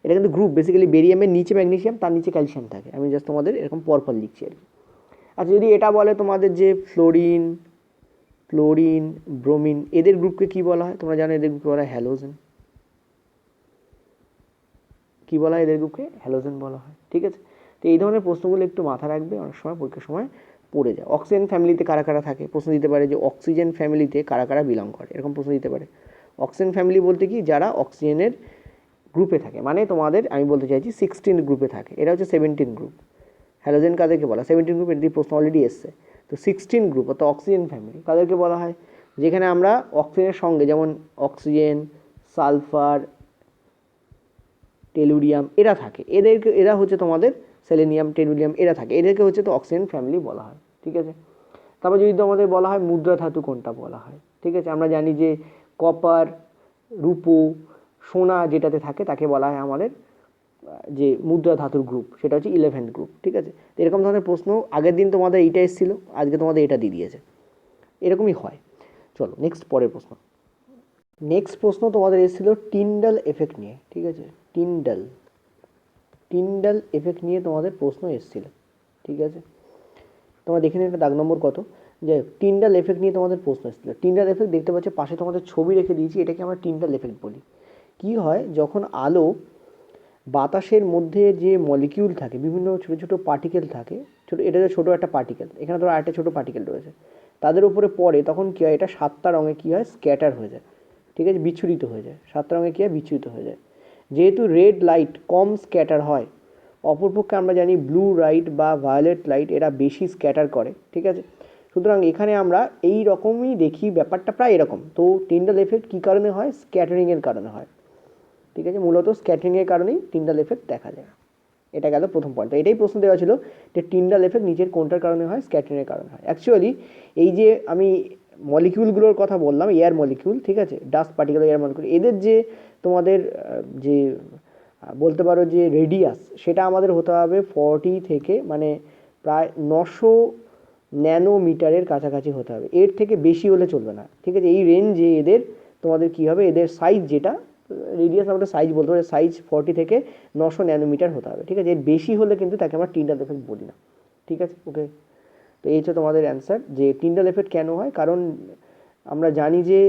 এটা কিন্তু গ্রুপ, বেসিক্যালি বেরিয়ামের নিচে ম্যাগনেসিয়াম, তার নিচে ক্যালসিয়াম থাকে। আমি জাস্ট তোমাদের এরকম পরপর লিখছি আর কি। আচ্ছা, যদি এটা বলে তোমাদের যে ফ্লোরিন, ক্লোরিন, ব্রোমিন, এদের গ্রুপকে কি বলা হয়? তোমরা জানো এদের গ্রুপকে বলা হয় হ্যালোজেন। কি বলা হয় এদের গ্রুপকে? হ্যালোজেন বলা হয়, ঠিক আছে। তো এই ধরনের প্রশ্নগুলো একটু মাথা রাখবে, অনেক সময় পরীক্ষার সময় পড়ে যায়। অক্সিজেন ফ্যামিলিতে কারা কারা থাকে? প্রশ্ন দিতে পারে যে অক্সিজেন ফ্যামিলিতে কারা কারা বিলং করে, এরকম প্রশ্ন দিতে পারে। অক্সিজেন ফ্যামিলি বলতে কি, যারা অক্সিজেনের গ্রুপে থাকে, মানে তোমাদের আমি বলতে চাইছি 16 গ্রুপে থাকে, এটা হচ্ছে 17 গ্রুপ। হ্যালোজেন কাদেরকে বলা? 17 গ্রুপ, এর দিয়ে প্রশ্ন অলরেডি এসছে। তো 16 গ্রুপ অর্থাৎ অক্সিজেন ফ্যামিলি কাদেরকে বলা হয়? যেখানে আমরা অক্সিজেনের সঙ্গে যেমন অক্সিজেন, সালফার, টেলুরিয়াম এরা থাকে, এরা হচ্ছে তোমাদের সেলেনিয়াম, টেলুরিয়াম এরা থাকে, এদেরকে হচ্ছে তো অক্সিজেন ফ্যামিলি বলা হয়, ঠিক আছে। তারপর যদি তোমাদের বলা হয় মুদ্রা ধাতু কোনটা বলা হয়, ঠিক আছে, আমরা জানি যে কপার, রূপো, সোনা যেটাতে থাকে তাকে বলা হয় আমাদের যে মুদ্রা ধাতুর গ্রুপ, সেটা হচ্ছে 11th গ্রুপ, ঠিক আছে। তো এরকম ধরনের প্রশ্ন আগের দিন তোমাদের এইটা এসেছিলো, আজকে তোমাদের এটা দিয়ে দিয়েছে, এরকমই হয়। চলো নেক্সট, পরের প্রশ্ন। নেক্সট প্রশ্ন তোমাদের এসেছিল টিন্ডাল এফেক্ট নিয়ে, ঠিক আছে। টিন্ডাল এফেক্ট নিয়ে তোমাদের প্রশ্ন এসেছিল, ঠিক আছে। তোমরা দেখে নিন দাগ নম্বর কত, যে টিন্ডাল এফেক্ট নিয়ে তোমাদের প্রশ্ন এসেছিল। টিন্ডাল এফেক্ট দেখতে পাচ্ছ পাশে তোমাদের ছবি রেখে দিয়েছি, এটাকে আমরা টিন্ডাল এফেক্ট বলি। কি হয়, যখন আলো বাতাসের মধ্যে যে মলিকিউল থাকে, বিভিন্ন ছোটো ছোটো পার্টিকেল থাকে, এটা ছোটো একটা পার্টিকেল, এখানে ধরো আরেকটা ছোটো পার্টিকেল রয়েছে, তাদের উপরে পড়ে, তখন কী হয়, এটা 7টা রঙে কী হয়, স্ক্যাটার হয়ে যায়, ঠিক আছে, বিচ্ছুরিত হয়ে যায়, 7টা রঙে কী হয়, বিচ্ছুরিত হয়ে যায়। যেহেতু রেড লাইট কম স্ক্যাটার হয়, অপরপক্ষে আমরা জানি ব্লু লাইট বা ভায়োলেট লাইট এরা বেশি স্ক্যাটার করে, ঠিক আছে। সুতরাং এখানে আমরা এই রকমই দেখি, ব্যাপারটা প্রায় এরকম। তো টিন্ডাল এফেক্ট কী কারণে হয়? স্ক্যাটারিংয়ের কারণে হয়, ঠিক আছে, মূলত স্ক্যাটারিংয়ের কারণেই টিন্ডাল এফেক্ট দেখা যায়। এটা গেল প্রথম পয়েন্ট। তো এটাই প্রশ্ন দেওয়া ছিল যে টিন্ডাল এফেক্ট নিচের কোনটার কারণে হয়? স্ক্যাটারিংয়ের কারণে হয়। অ্যাকচুয়ালি এই যে আমি মলিকিউলগুলোর কথা বললাম, এয়ার মলিকিউল, ঠিক আছে, ডাস্ট পার্টিকেল, এয়ার মলিকিউল, এদের যে তোমাদের যে বলতে পারো যে রেডিয়াস, সেটা আমাদের হতে হবে 40 থেকে মানে প্রায় 900 ন্যানোমিটারের কাছাকাছি হতে হবে, এর থেকে বেশি হলে চলবে না, ঠিক আছে। এই রেঞ্জে এদের তোমাদের কী হবে, এদের সাইজ যেটা রেডিয়াস আমাদের সাইজ বলতে পারি, সাইজ 40 থেকে 900 ন্যানোমিটার হতে হবে, ঠিক আছে। এর বেশি হলে কিন্তু তাকে আমরা টিন্ডাল এফেক্ট বলি না, ঠিক আছে, ওকে। তো এই হচ্ছে তোমাদের অ্যান্সার, যে টিন্ডাল এফেক্ট কেন হয়, কারণ আমরা জানি যে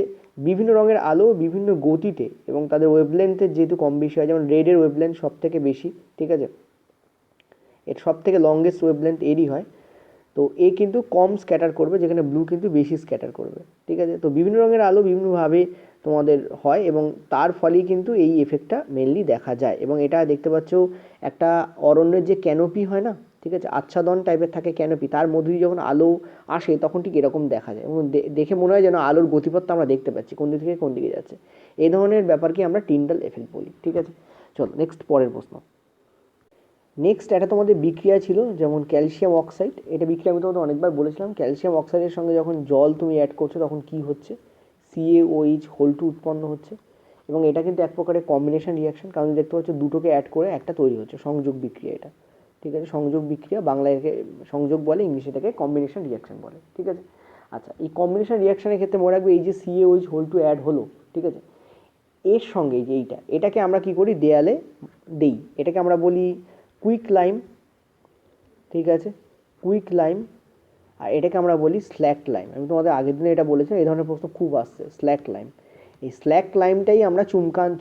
বিভিন্ন রঙের আলো বিভিন্ন গতিতে এবং তাদের ওয়েভলেন্থের যেহেতু কম বেশি হয়, যেমন রেডের ওয়েভলেন্থ সব থেকে বেশি, ঠিক আছে, এর সব থেকে লংগেস্ট ওয়েভলেন্থ এরই হয়। তো এ কিন্তু কম স্ক্যাটার করবে, যেখানে ব্লু কিন্তু বেশি স্ক্যাটার করবে, ঠিক আছে। তো বিভিন্ন রঙের আলো বিভিন্নভাবে তোমাদের হয় এবং তার ফলেই কিন্তু এই এফেক্টটা মেনলি দেখা যায়। এবং এটা দেখতে পাচ্ছ একটা অরণ্যের যে ক্যানোপি হয় না, ঠিক আছে, আচ্ছাদন টাইপের থাকে ক্যানোপি, তার মধ্যে দিয়ে যখন আলো আসে তখন ঠিক এরকম দেখা যায় এবং দেখে মনে হয় যেন আলোর গতিপথটা আমরা দেখতে পাচ্ছি কোন দিক থেকে কোন দিকে যাচ্ছে। এই ধরনের ব্যাপারকে আমরা টিন্ডাল এফেক্ট বলি, ঠিক আছে। চলো নেক্সট, পরের প্রশ্ন। নেক্সট এটা তোমাদের বিক্রিয়া ছিল, যেমন ক্যালসিয়াম অক্সাইড, এটা বিক্রিয়া আমি তোমাদের অনেকবার বলেছিলাম। ক্যালসিয়াম অক্সাইডের সঙ্গে যখন জল তুমি অ্যাড করছো তখন কি হচ্ছে, CaOH উৎপন্ন হচ্ছে এবং এটা কিন্তু এক প্রকারের কম্বিনেশন রিয়াকশন, কারণ দেখতে পাচ্ছ দুটোকে অ্যাড করে একটা তৈরি হচ্ছে, সংযোগ বিক্রিয়া এটা, ঠিক আছে। সংযোগ বিক্রিয়া, বাংলায় সংযোগ বলে, ইংলিশে এটাকে কম্বিনেশন রিয়াকশন বলে, ঠিক আছে। আচ্ছা, এই কম্বিনেশন রিয়াকশনের ক্ষেত্রে মনে রাখবে এই যে CaOH অ্যাড হলো, ঠিক আছে, এর সঙ্গে যে এটাকে আমরা কি করি, দেয়ালে দেই, এটাকে আমরা বলি কুইক লাইম, ঠিক আছে, কুইক লাইম। আর এটাকে আমরা বলি স্ল্যাক লাইম। আমি তোমাদের আগের দিনে এটা বলেছিলাম, এই ধরনের প্রশ্ন খুব আসছে, স্ল্যাক লাইম। এই স্ল্যাক লাইমটাই আমরা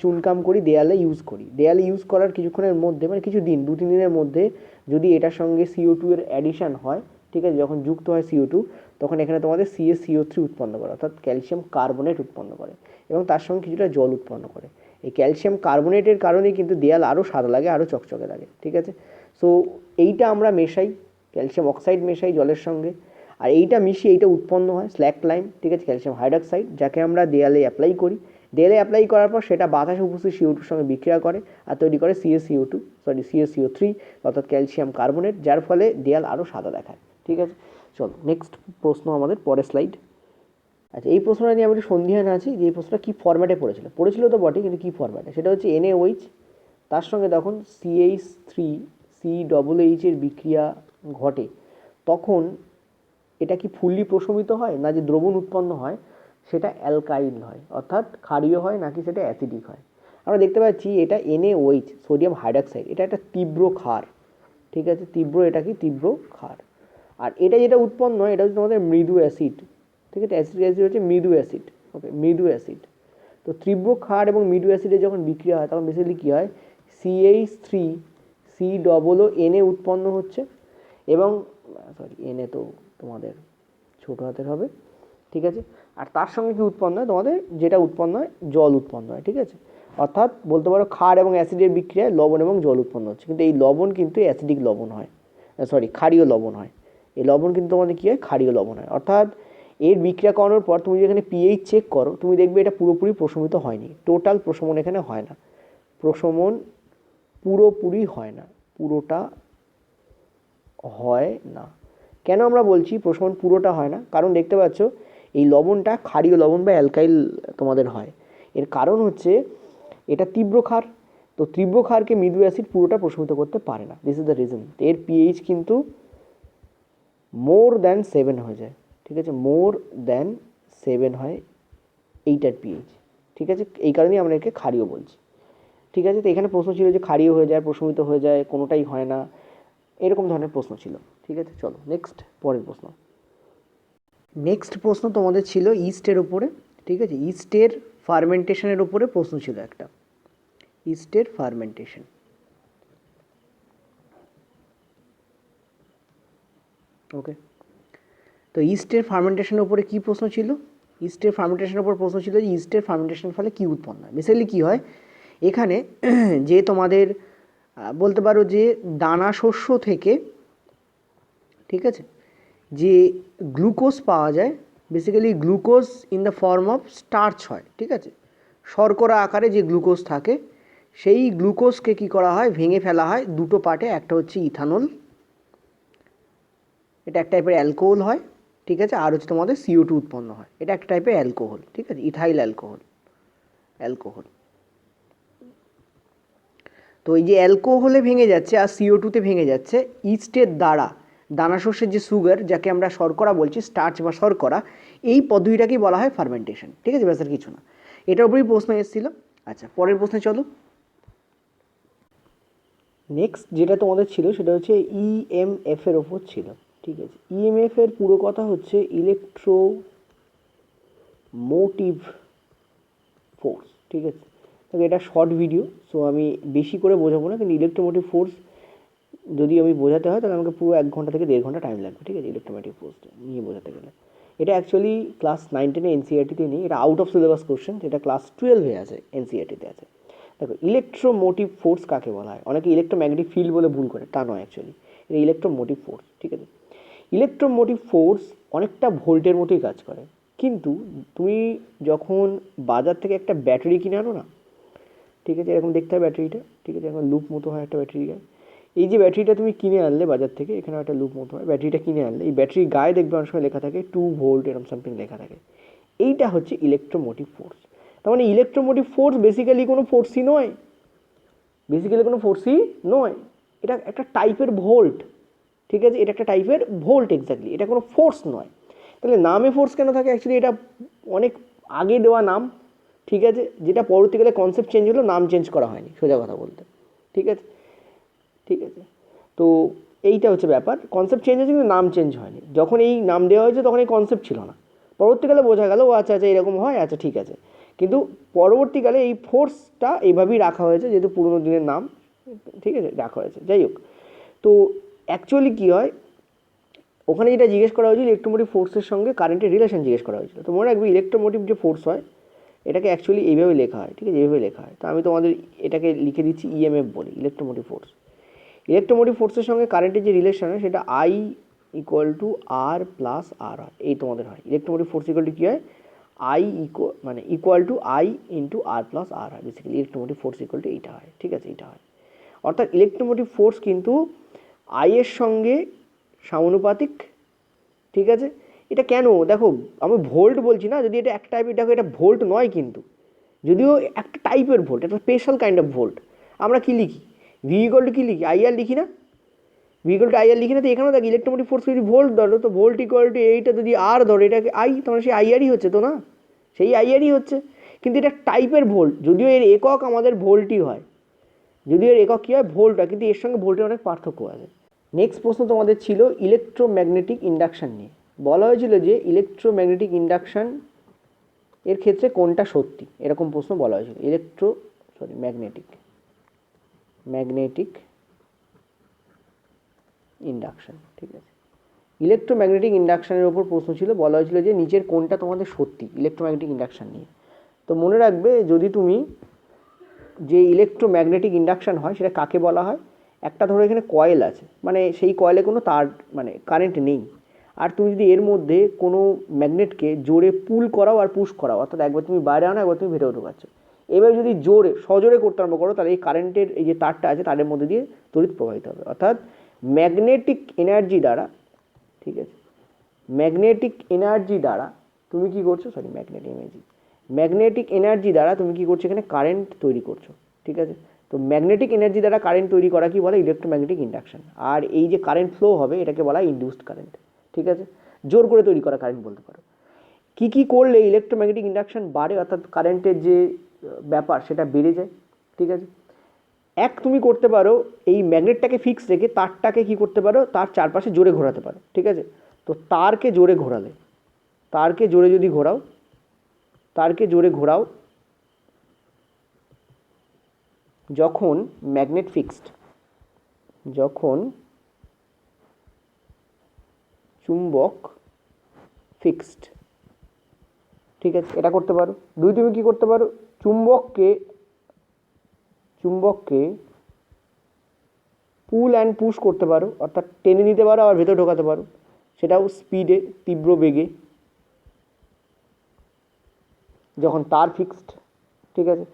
চুনকাম করি, দেয়ালে ইউজ করি। দেয়ালে ইউজ করার কিছুক্ষণের মধ্যে, মানে কিছু দিন, 2-3 দিনের মধ্যে যদি এটার সঙ্গে CO2 এর অ্যাডিশান হয়, ঠিক আছে, যখন যুক্ত হয় CO2, তখন এখানে তোমাদের CaCO3 উৎপন্ন করে, অর্থাৎ ক্যালসিয়াম কার্বনেট উৎপন্ন করে এবং তার সঙ্গে কিছুটা জল উৎপন্ন করে। এই ক্যালসিয়াম কার্বনেটের কারণেই কিন্তু দেয়াল আরও সাদা লাগে, আরও চকচকে লাগে, ঠিক আছে। সো এইটা আমরা মেশাই, ক্যালসিয়াম অক্সাইড মেশাই জলের সঙ্গে। আর এইটা মিশিয়ে এইটা উৎপন্ন হয় স্ল্যাক লাইম, ঠিক আছে, ক্যালসিয়াম হাইড্রক্সাইড, যাকে আমরা দেয়ালে অ্যাপ্লাই করি। দেয়ালে অ্যাপ্লাই করার পর সেটা বাতাসে উপস্থিত CO2 সঙ্গে বিক্রিয়া করে আর তৈরি করে CaCO3 অর্থাৎ ক্যালসিয়াম কার্বনেট, যার ফলে দেয়াল আরও সাদা দেখায়। ঠিক আছে, চলো নেক্সট প্রশ্ন আমাদের পরের স্লাইড। আচ্ছা, এই প্রশ্নটা নিয়ে আমি একটু সন্দিহান আছি যে এই প্রশ্নটা কী ফরম্যাটে পড়েছিল তো বটে, কিন্তু কী ফরম্যাটে, সেটা হচ্ছে NaOH, তার সঙ্গে তখন CH3COOH এর বিক্রিয়া ঘটে, তখন এটা কি ফুললি প্রশমিত হয় না যে দ্রবণ উৎপন্ন হয় সেটা অ্যালকাইল হয়, অর্থাৎ ক্ষারীয় হয়, নাকি সেটা অ্যাসিডিক হয়। আমরা দেখতে পাচ্ছি এটা NaOH, সোডিয়াম হাইড্রক্সাইড, এটা একটা তীব্র ক্ষার। ঠিক আছে, এটা কি তীব্র ক্ষার। আর এটা যেটা উৎপন্ন হয় এটা হচ্ছে তোমাদের মৃদু অ্যাসিড। ঠিক আছে, অ্যাসিড হচ্ছে মৃদু অ্যাসিড। ওকে, মৃদু অ্যাসিড। তো তীব্র ক্ষার এবং মৃদু অ্যাসিডে যখন বিক্রিয়া হয় তখন বেসিক্যালি কী হয়, CH3COONA উৎপন্ন হচ্ছে, এবং Na তো তোমাদের ছোট হাতের হবে। ঠিক আছে, আর তার সঙ্গে কি উৎপন্ন হয়, তোমাদের যেটা উৎপন্ন হয় জল উৎপন্ন হয়। ঠিক আছে, অর্থাৎ বলতে পারো ক্ষার এবং অ্যাসিডের বিক্রিয়ায় লবণ এবং জল উৎপন্ন হচ্ছে, কিন্তু এই লবণ কিন্তু অ্যাসিডিক লবণ হয়, ক্ষারীয় লবণ হয়। এই লবণ কিন্তু তোমাদের কী হয়, ক্ষারীয় লবণ হয়। অর্থাৎ এর বিক্রিয়া করানোর পর তুমি যেখানে pH চেক করো, তুমি দেখবে এটা পুরোপুরি প্রশমিত হয়নি, টোটাল প্রশমন এখানে হয় না, প্রশমন পুরোপুরি হয় না, পুরোটা হয় না। কেন আমরা বলছি প্রশমন পুরোটা হয় না, কারণ দেখতে পাচ্ছ এই লবণটা ক্ষারীয় লবণ বা অ্যালকাইল তোমাদের হয়। এর কারণ হচ্ছে এটা তীব্র ক্ষার, তো তীব্র ক্ষারকে মৃদু অ্যাসিড পুরোটা প্রশমিত করতে পারে না, দিস ইজ দ্য রিজন। এর pH কিন্তু মোর দ্যান 7 হয়ে যায়। ঠিক আছে, মোর দ্যান 7 হয় এইটার pH। ঠিক আছে, এই কারণেই আমরা একে ক্ষারীয় বলছি। ঠিক আছে, তো এখানে প্রশ্ন ছিল যে ক্ষারীয় হয়ে যায়, প্রশমিত হয়ে যায়, কোনোটাই হয় না, এরকম ধরনের প্রশ্ন ছিল। ঠিক আছে, চলো নেক্সট, পরের প্রশ্ন। নেক্সট প্রশ্ন তোমাদের ছিল ইস্টের ওপরে। ঠিক আছে, ইস্টের ফার্মেন্টেশনের ওপরে প্রশ্ন ছিল একটা, ইস্টের ফার্মেন্টেশন। ওকে, তো ইস্টের ফার্মেন্টেশনের উপরে কী প্রশ্ন ছিল, ইস্টের ফার্মেন্টেশনের উপর প্রশ্ন ছিল যে ইস্টের ফার্মেন্টেশনের ফলে কী উৎপন্ন হয়। বেসিক্যালি কী হয় এখানে, যে তোমাদের বলতে পারো যে দানা শস্য থেকে, ঠিক আছে, যে গ্লুকোজ পাওয়া যায়, basically glucose in the form of starch হয়। ঠিক আছে, শর্করা আকারে যে গ্লুকোজ থাকে, সেই গ্লুকোজকে কী করা হয়, ভেঙে ফেলা হয় দুটো পার্টে, একটা হচ্ছে ইথানল, এটা এক টাইপের অ্যালকোহল হয়। ঠিক আছে, আর হচ্ছে তোমাদের CO2 উৎপন্ন হয়, এটা একটা টাইপের অ্যালকোহল। ঠিক আছে, ইথাইল অ্যালকোহল। তো এই যে অ্যালকোহলে ভেঙে যাচ্ছে আর CO2-তে ভেঙে যাচ্ছে ইস্টের দ্বারা, দানাশস্যের যে সুগার, যাকে আমরা শর্করা বলছি, স্টার্চ বা শর্করা, এই পদ্ধতিটাকেই বলা হয় ফার্মেন্টেশন। ঠিক আছে, ব্যাস আর কিছু না, এটার উপরেই প্রশ্ন এসেছিল। আচ্ছা, পরের প্রশ্নে চলো। নেক্সট যেটা তোমাদের ছিল সেটা হচ্ছে EMF এর ওপর ছিল। ঠিক আছে, EMF এর পুরো কথা হচ্ছে ইলেকট্রোমোটিভ ফোর্স। ঠিক আছে, তবে এটা শর্ট ভিডিও, সো আমি বেশি করে বোঝাবো না, কিন্তু ইলেকট্রোমোটিভ ফোর্স যদি আমি বোঝাতে হয় তাহলে আমাকে পুরো 1 ঘন্টা থেকে 1.5 ঘন্টা টাইম লাগবে। ঠিক আছে, ইলেকট্রোমোটিভ ফোর্সটা নিয়ে বোঝাতে গেলে। এটা অ্যাকচুয়ালি ক্লাস 9-10 NCERT-তে নেই, এটা আউট অফ সিলেবাস কোশ্চেন, এটা ক্লাস 12-এ আছে, NCERT-তে আছে। দেখো, ইলেকট্রোমোটিভ ফোর্স কাকে বলা হয়, অনেকে ইলেকট্রোম্যাগনেটিক ফিল্ড বলে ভুল করে, তা নয় অ্যাকচুয়ালি, এটা ইলেকট্রোমোটিভ ফোর্স। ঠিক আছে, ইলেকট্রোমোটিভ ফোর্স অনেকটা ভোল্টের মতোই কাজ করে, কিন্তু তুমি যখন বাজার থেকে একটা ব্যাটারি কিনে আনো না, ঠিক আছে, এরকম দেখতে হয় ব্যাটারিটা। ঠিক আছে, এখন লুপ মতো হয় একটা ব্যাটারি গায়ে, এই যে ব্যাটারিটা তুমি কিনে আনলে বাজার থেকে, এখানে একটা লুপ মতো হয়, ব্যাটারিটা কিনে আনলে এই ব্যাটারির গায়ে দেখবে অনেক সময় লেখা থাকে 2 ভোল্ট, এরকম সামথিং লেখা থাকে, এইটা হচ্ছে ইলেকট্রোমোটিভ ফোর্স। তার মানে ইলেকট্রোমোটিভ ফোর্স বেসিক্যালি কোনো ফোর্সই নয়, এটা একটা টাইপের ভোল্ট। ঠিক আছে, এটা একটা টাইপের ভোল্ট, এক্স্যাক্টলি, এটা কোনো ফোর্স নয়। তাহলে নামে ফোর্স কেন থাকে, অ্যাকচুয়ালি এটা অনেক আগে দেওয়া নাম। ঠিক আছে, যেটা পরবর্তীকালে কনসেপ্ট চেঞ্জ হলো, নাম চেঞ্জ করা হয়নি, সোজা কথা বলতে। ঠিক আছে, তো এইটা হচ্ছে ব্যাপার, কনসেপ্ট চেঞ্জ হয়েছে কিন্তু নাম চেঞ্জ হয়নি। যখন এই নাম দেওয়া হয়েছে তখন এই কনসেপ্ট ছিল না, পরবর্তীকালে বোঝা গেল ও আচ্ছা এরকম হয়, আচ্ছা ঠিক আছে, কিন্তু পরবর্তীকালে এই ফোর্সটা এইভাবেই রাখা হয়েছে, যেহেতু পুরোনো দিনের নাম, ঠিক আছে, রাখা হয়েছে। যাই হোক, তো অ্যাকচুয়ালি কী হয়, ওখানে যেটা জিজ্ঞেস করা হয়েছিল ইলেকট্রোমোটিভ ফোর্সের সঙ্গে কারেন্টের রিলেশন জিজ্ঞেস করা হয়েছিল। তো মনে রাখবে ইলেকট্রোমোটিভ যে ফোর্স হয় এটাকে অ্যাকচুয়ালি এইভাবে লেখা হয়। ঠিক আছে, এইভাবে লেখা হয়, তো আমি তোমাদের এটাকে লিখে দিচ্ছি EMF বলি, ইলেকট্রোমোটিভ ফোর্স। ইলেকট্রোমোটিভ ফোর্সের সঙ্গে কারেন্টের যে রিলেশন হয় সেটা I equal to R plus R হয়, এই তোমাদের হয়। ইলেকট্রোমোটিভ ফোর্স ইকুয়াল টু কী হয়, I equal to I into R plus R হয়। Basically electromotive force equal to এইটা হয়, ঠিক আছে, এইটা হয়। অর্থাৎ ইলেকট্রোমোটিভ ফোর্স কিন্তু আই এর সঙ্গে সমানুপাতিক, ঠিক আছে। এটা কেন দেখো, আমি ভোল্ট বলছি না, যদি এটা এক টাইপের, দেখো এটা ভোল্ট নয় কিন্তু, যদিও একটা টাইপের ভোল্ট, একটা স্পেশাল কাইন্ড অফ ভোল্ট। আমরা কী লিখি, ভি ইকুয়াল টু কী লিখি, আইআর লিখি না, ভি ইকুয়াল টু আইআর লিখি না। তো এখানেও দেখি ইলেকট্রোমোটিভ ফোর্স যদি ভোল্ট ধরো, তো ভোল্ট ইকুয়াল টু এইটা যদি আর ধরো, এটাকে আই, তোমার সেই আইআরই হচ্ছে তো না, সেই আইআরই হচ্ছে। কিন্তু এটা টাইপের ভোল্ট, যদিও এর একক আমাদের ভোল্টই হয়, যদিও এর একক কী হয়, ভোল্ট হয়, কিন্তু এর সঙ্গে ভোল্টের অনেক পার্থক্য আছে। নেক্সট প্রশ্ন তোমাদের ছিল ইলেকট্রোম্যাগনেটিক ইন্ডাকশান নিয়ে। বলা হয়েছিল যে ইলেকট্রোম্যাগনেটিক ইন্ডাকশান এর ক্ষেত্রে কোনটা সত্যি, এরকম প্রশ্ন বলা হয়েছিল। ম্যাগনেটিক ইন্ডাকশান, ঠিক আছে। ইলেকট্রোম্যাগনেটিক ইন্ডাকশানের ওপর প্রশ্ন ছিল, বলা হয়েছিল যে নিচের কোনটা তোমাদের সত্যি ইলেকট্রোম্যাগনেটিক ইন্ডাকশান নিয়ে। তো মনে রাখবে, যদি তুমি যে ইলেকট্রোম্যাগনেটিক ইন্ডাকশান হয় সেটা কাকে বলা হয়, একটা ধরো এখানে কয়েল আছে, মানে সেই কয়েলে কোনো তার মানে কারেন্ট নেই, আর তুমি যদি এর মধ্যে কোনো ম্যাগনেটকে জোরে পুল করাও আর পুশ করাও, অর্থাৎ একবার তুমি বাইরে আনো, একবার তুমি ভেতরে ঢোকাচ্ছ, এবার যদি জোরে সজোরে করতে আরম্ভ করো, তাহলে এই কারেন্টের এই যে তারটা আছে তাদের মধ্যে দিয়ে তড়িৎ প্রবাহিত হবে। অর্থাৎ ম্যাগনেটিক এনার্জি দ্বারা, ঠিক আছে, ম্যাগনেটিক এনার্জি দ্বারা তুমি কী করছো, ম্যাগনেটিক এনার্জি দ্বারা তুমি কী করছো, এখানে কারেন্ট তৈরি করছো, ঠিক আছে। তো ম্যাগনেটিক এনার্জি দ্বারা কারেন্ট তৈরি করা কি বলে, ইলেকট্রোম্যাগনেটিক ইন্ডাকশন। আর এই যে কারেন্ট ফ্লো হবে এটাকে বলা হয় ইনডিউসড কারেন্ট, ঠিক আছে, জোর করে তৈরি করা কারেন্ট বলতে পারো। কী কী করলে ইলেকট্রোম্যাগনেটিক ইন্ডাকশন বাড়ে, অর্থাৎ কারেন্টের যে ব্যাপার সেটা বেড়ে যায়, ঠিক আছে। এক, তুমি করতে পারো এই ম্যাগনেটটাকে ফিক্স রেখে তারটাকে কী করতে পারো, তার চারপাশে জোরে ঘোরাতে পারো, ঠিক আছে। তো তারকে জোরে ঘোরালে, তারকে জোরে যদি ঘোরাও, তারকে জোরে ঘোরাও, যখন ম্যাগনেট ফিক্সড, যখন চুম্বক ফিক্সড, ঠিক আছে, এটা করতে পারো। দুই, তুমি কি করতে পারো, চুম্বককে পুল অ্যান্ড পুশ করতে পারো, অর্থাৎ টেনে নিতে পারো আর ভেতরে ঢোকাতে পারো, সেটাও স্পিডে, তীব্র বেগে, যখন তার ফিক্সড, ঠিক আছে।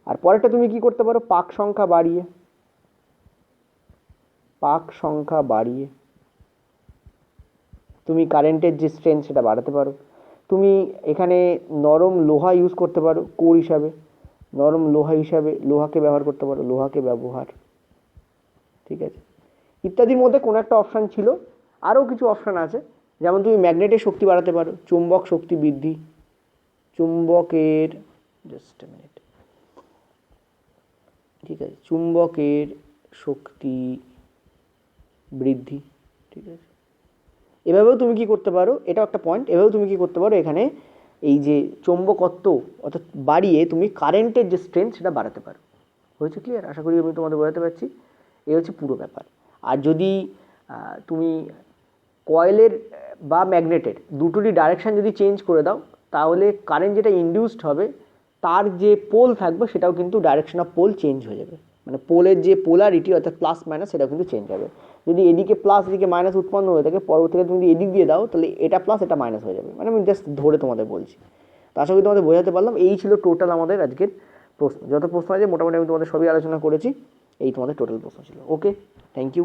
আর পরেরটা তুমি কি করতে পারো, পাক সংখ্যা বাড়িয়ে তুমি কারেন্টের যে স্ট্রেংথ সেটা বাড়াতে পারো। তুমি এখানে নরম লোহা ইউজ করতে পারো কোর হিসাবে, নরম লোহা হিসাবে লোহাকে ব্যবহার করতে পারো, ঠিক আছে, ইত্যাদির মধ্যে কোনো একটা অপশান ছিল। আরও কিছু অপশান আছে, যেমন তুমি ম্যাগনেটের শক্তি বাড়াতে পারো, চুম্বক শক্তি বৃদ্ধি, চুম্বকের ঠিক আছে, চুম্বকের শক্তি বৃদ্ধি, ঠিক আছে। এভাবেও তুমি কি করতে পারো, এটাও একটা পয়েন্ট, এভাবেও তুমি কি করতে পারো, এখানে এই যে চৌম্বকত্ব অর্থাৎ বাড়িয়ে তুমি কারেন্টের যে স্ট্রেংথ সেটা বাড়াতে পারো। হয়েছে ক্লিয়ার? আশা করি আমি তোমাদের বোঝাতে পারছি। এই হচ্ছে পুরো ব্যাপার। আর যদি তুমি কয়েলের বা ম্যাগনেটের দুটোরই ডাইরেকশান যদি চেঞ্জ করে দাও, তাহলে কারেন্ট যেটা ইনডিউসড হবে তার যে পোল থাকবে সেটাও কিন্তু ডাইরেকশন অফ পোল চেঞ্জ হয়ে যাবে, মানে পোলের যে পোলারিটি অর্থাৎ প্লাস মাইনাস সেটাও কিন্তু চেঞ্জ হবে। যদি এদিকে প্লাস এদিকে মাইনাস উৎপন্ন হয়ে থাকে, পরবর্তীতে তুমি যদি এদিক দিয়ে দাও তাহলে এটা প্লাস এটা মাইনাস হয়ে যাবে। মানে আমি জাস্ট ধরে তোমাদের বলছি। তো আশা করি তোমাদের বোঝাতে পারলাম। এই ছিল টোটাল আমাদের আজকের প্রশ্ন। যত প্রশ্ন আছে মোটামুটি আমি তোমাদের সবই আলোচনা করেছি। এই তোমাদের টোটাল প্রশ্ন ছিল। ওকে, থ্যাংক ইউ।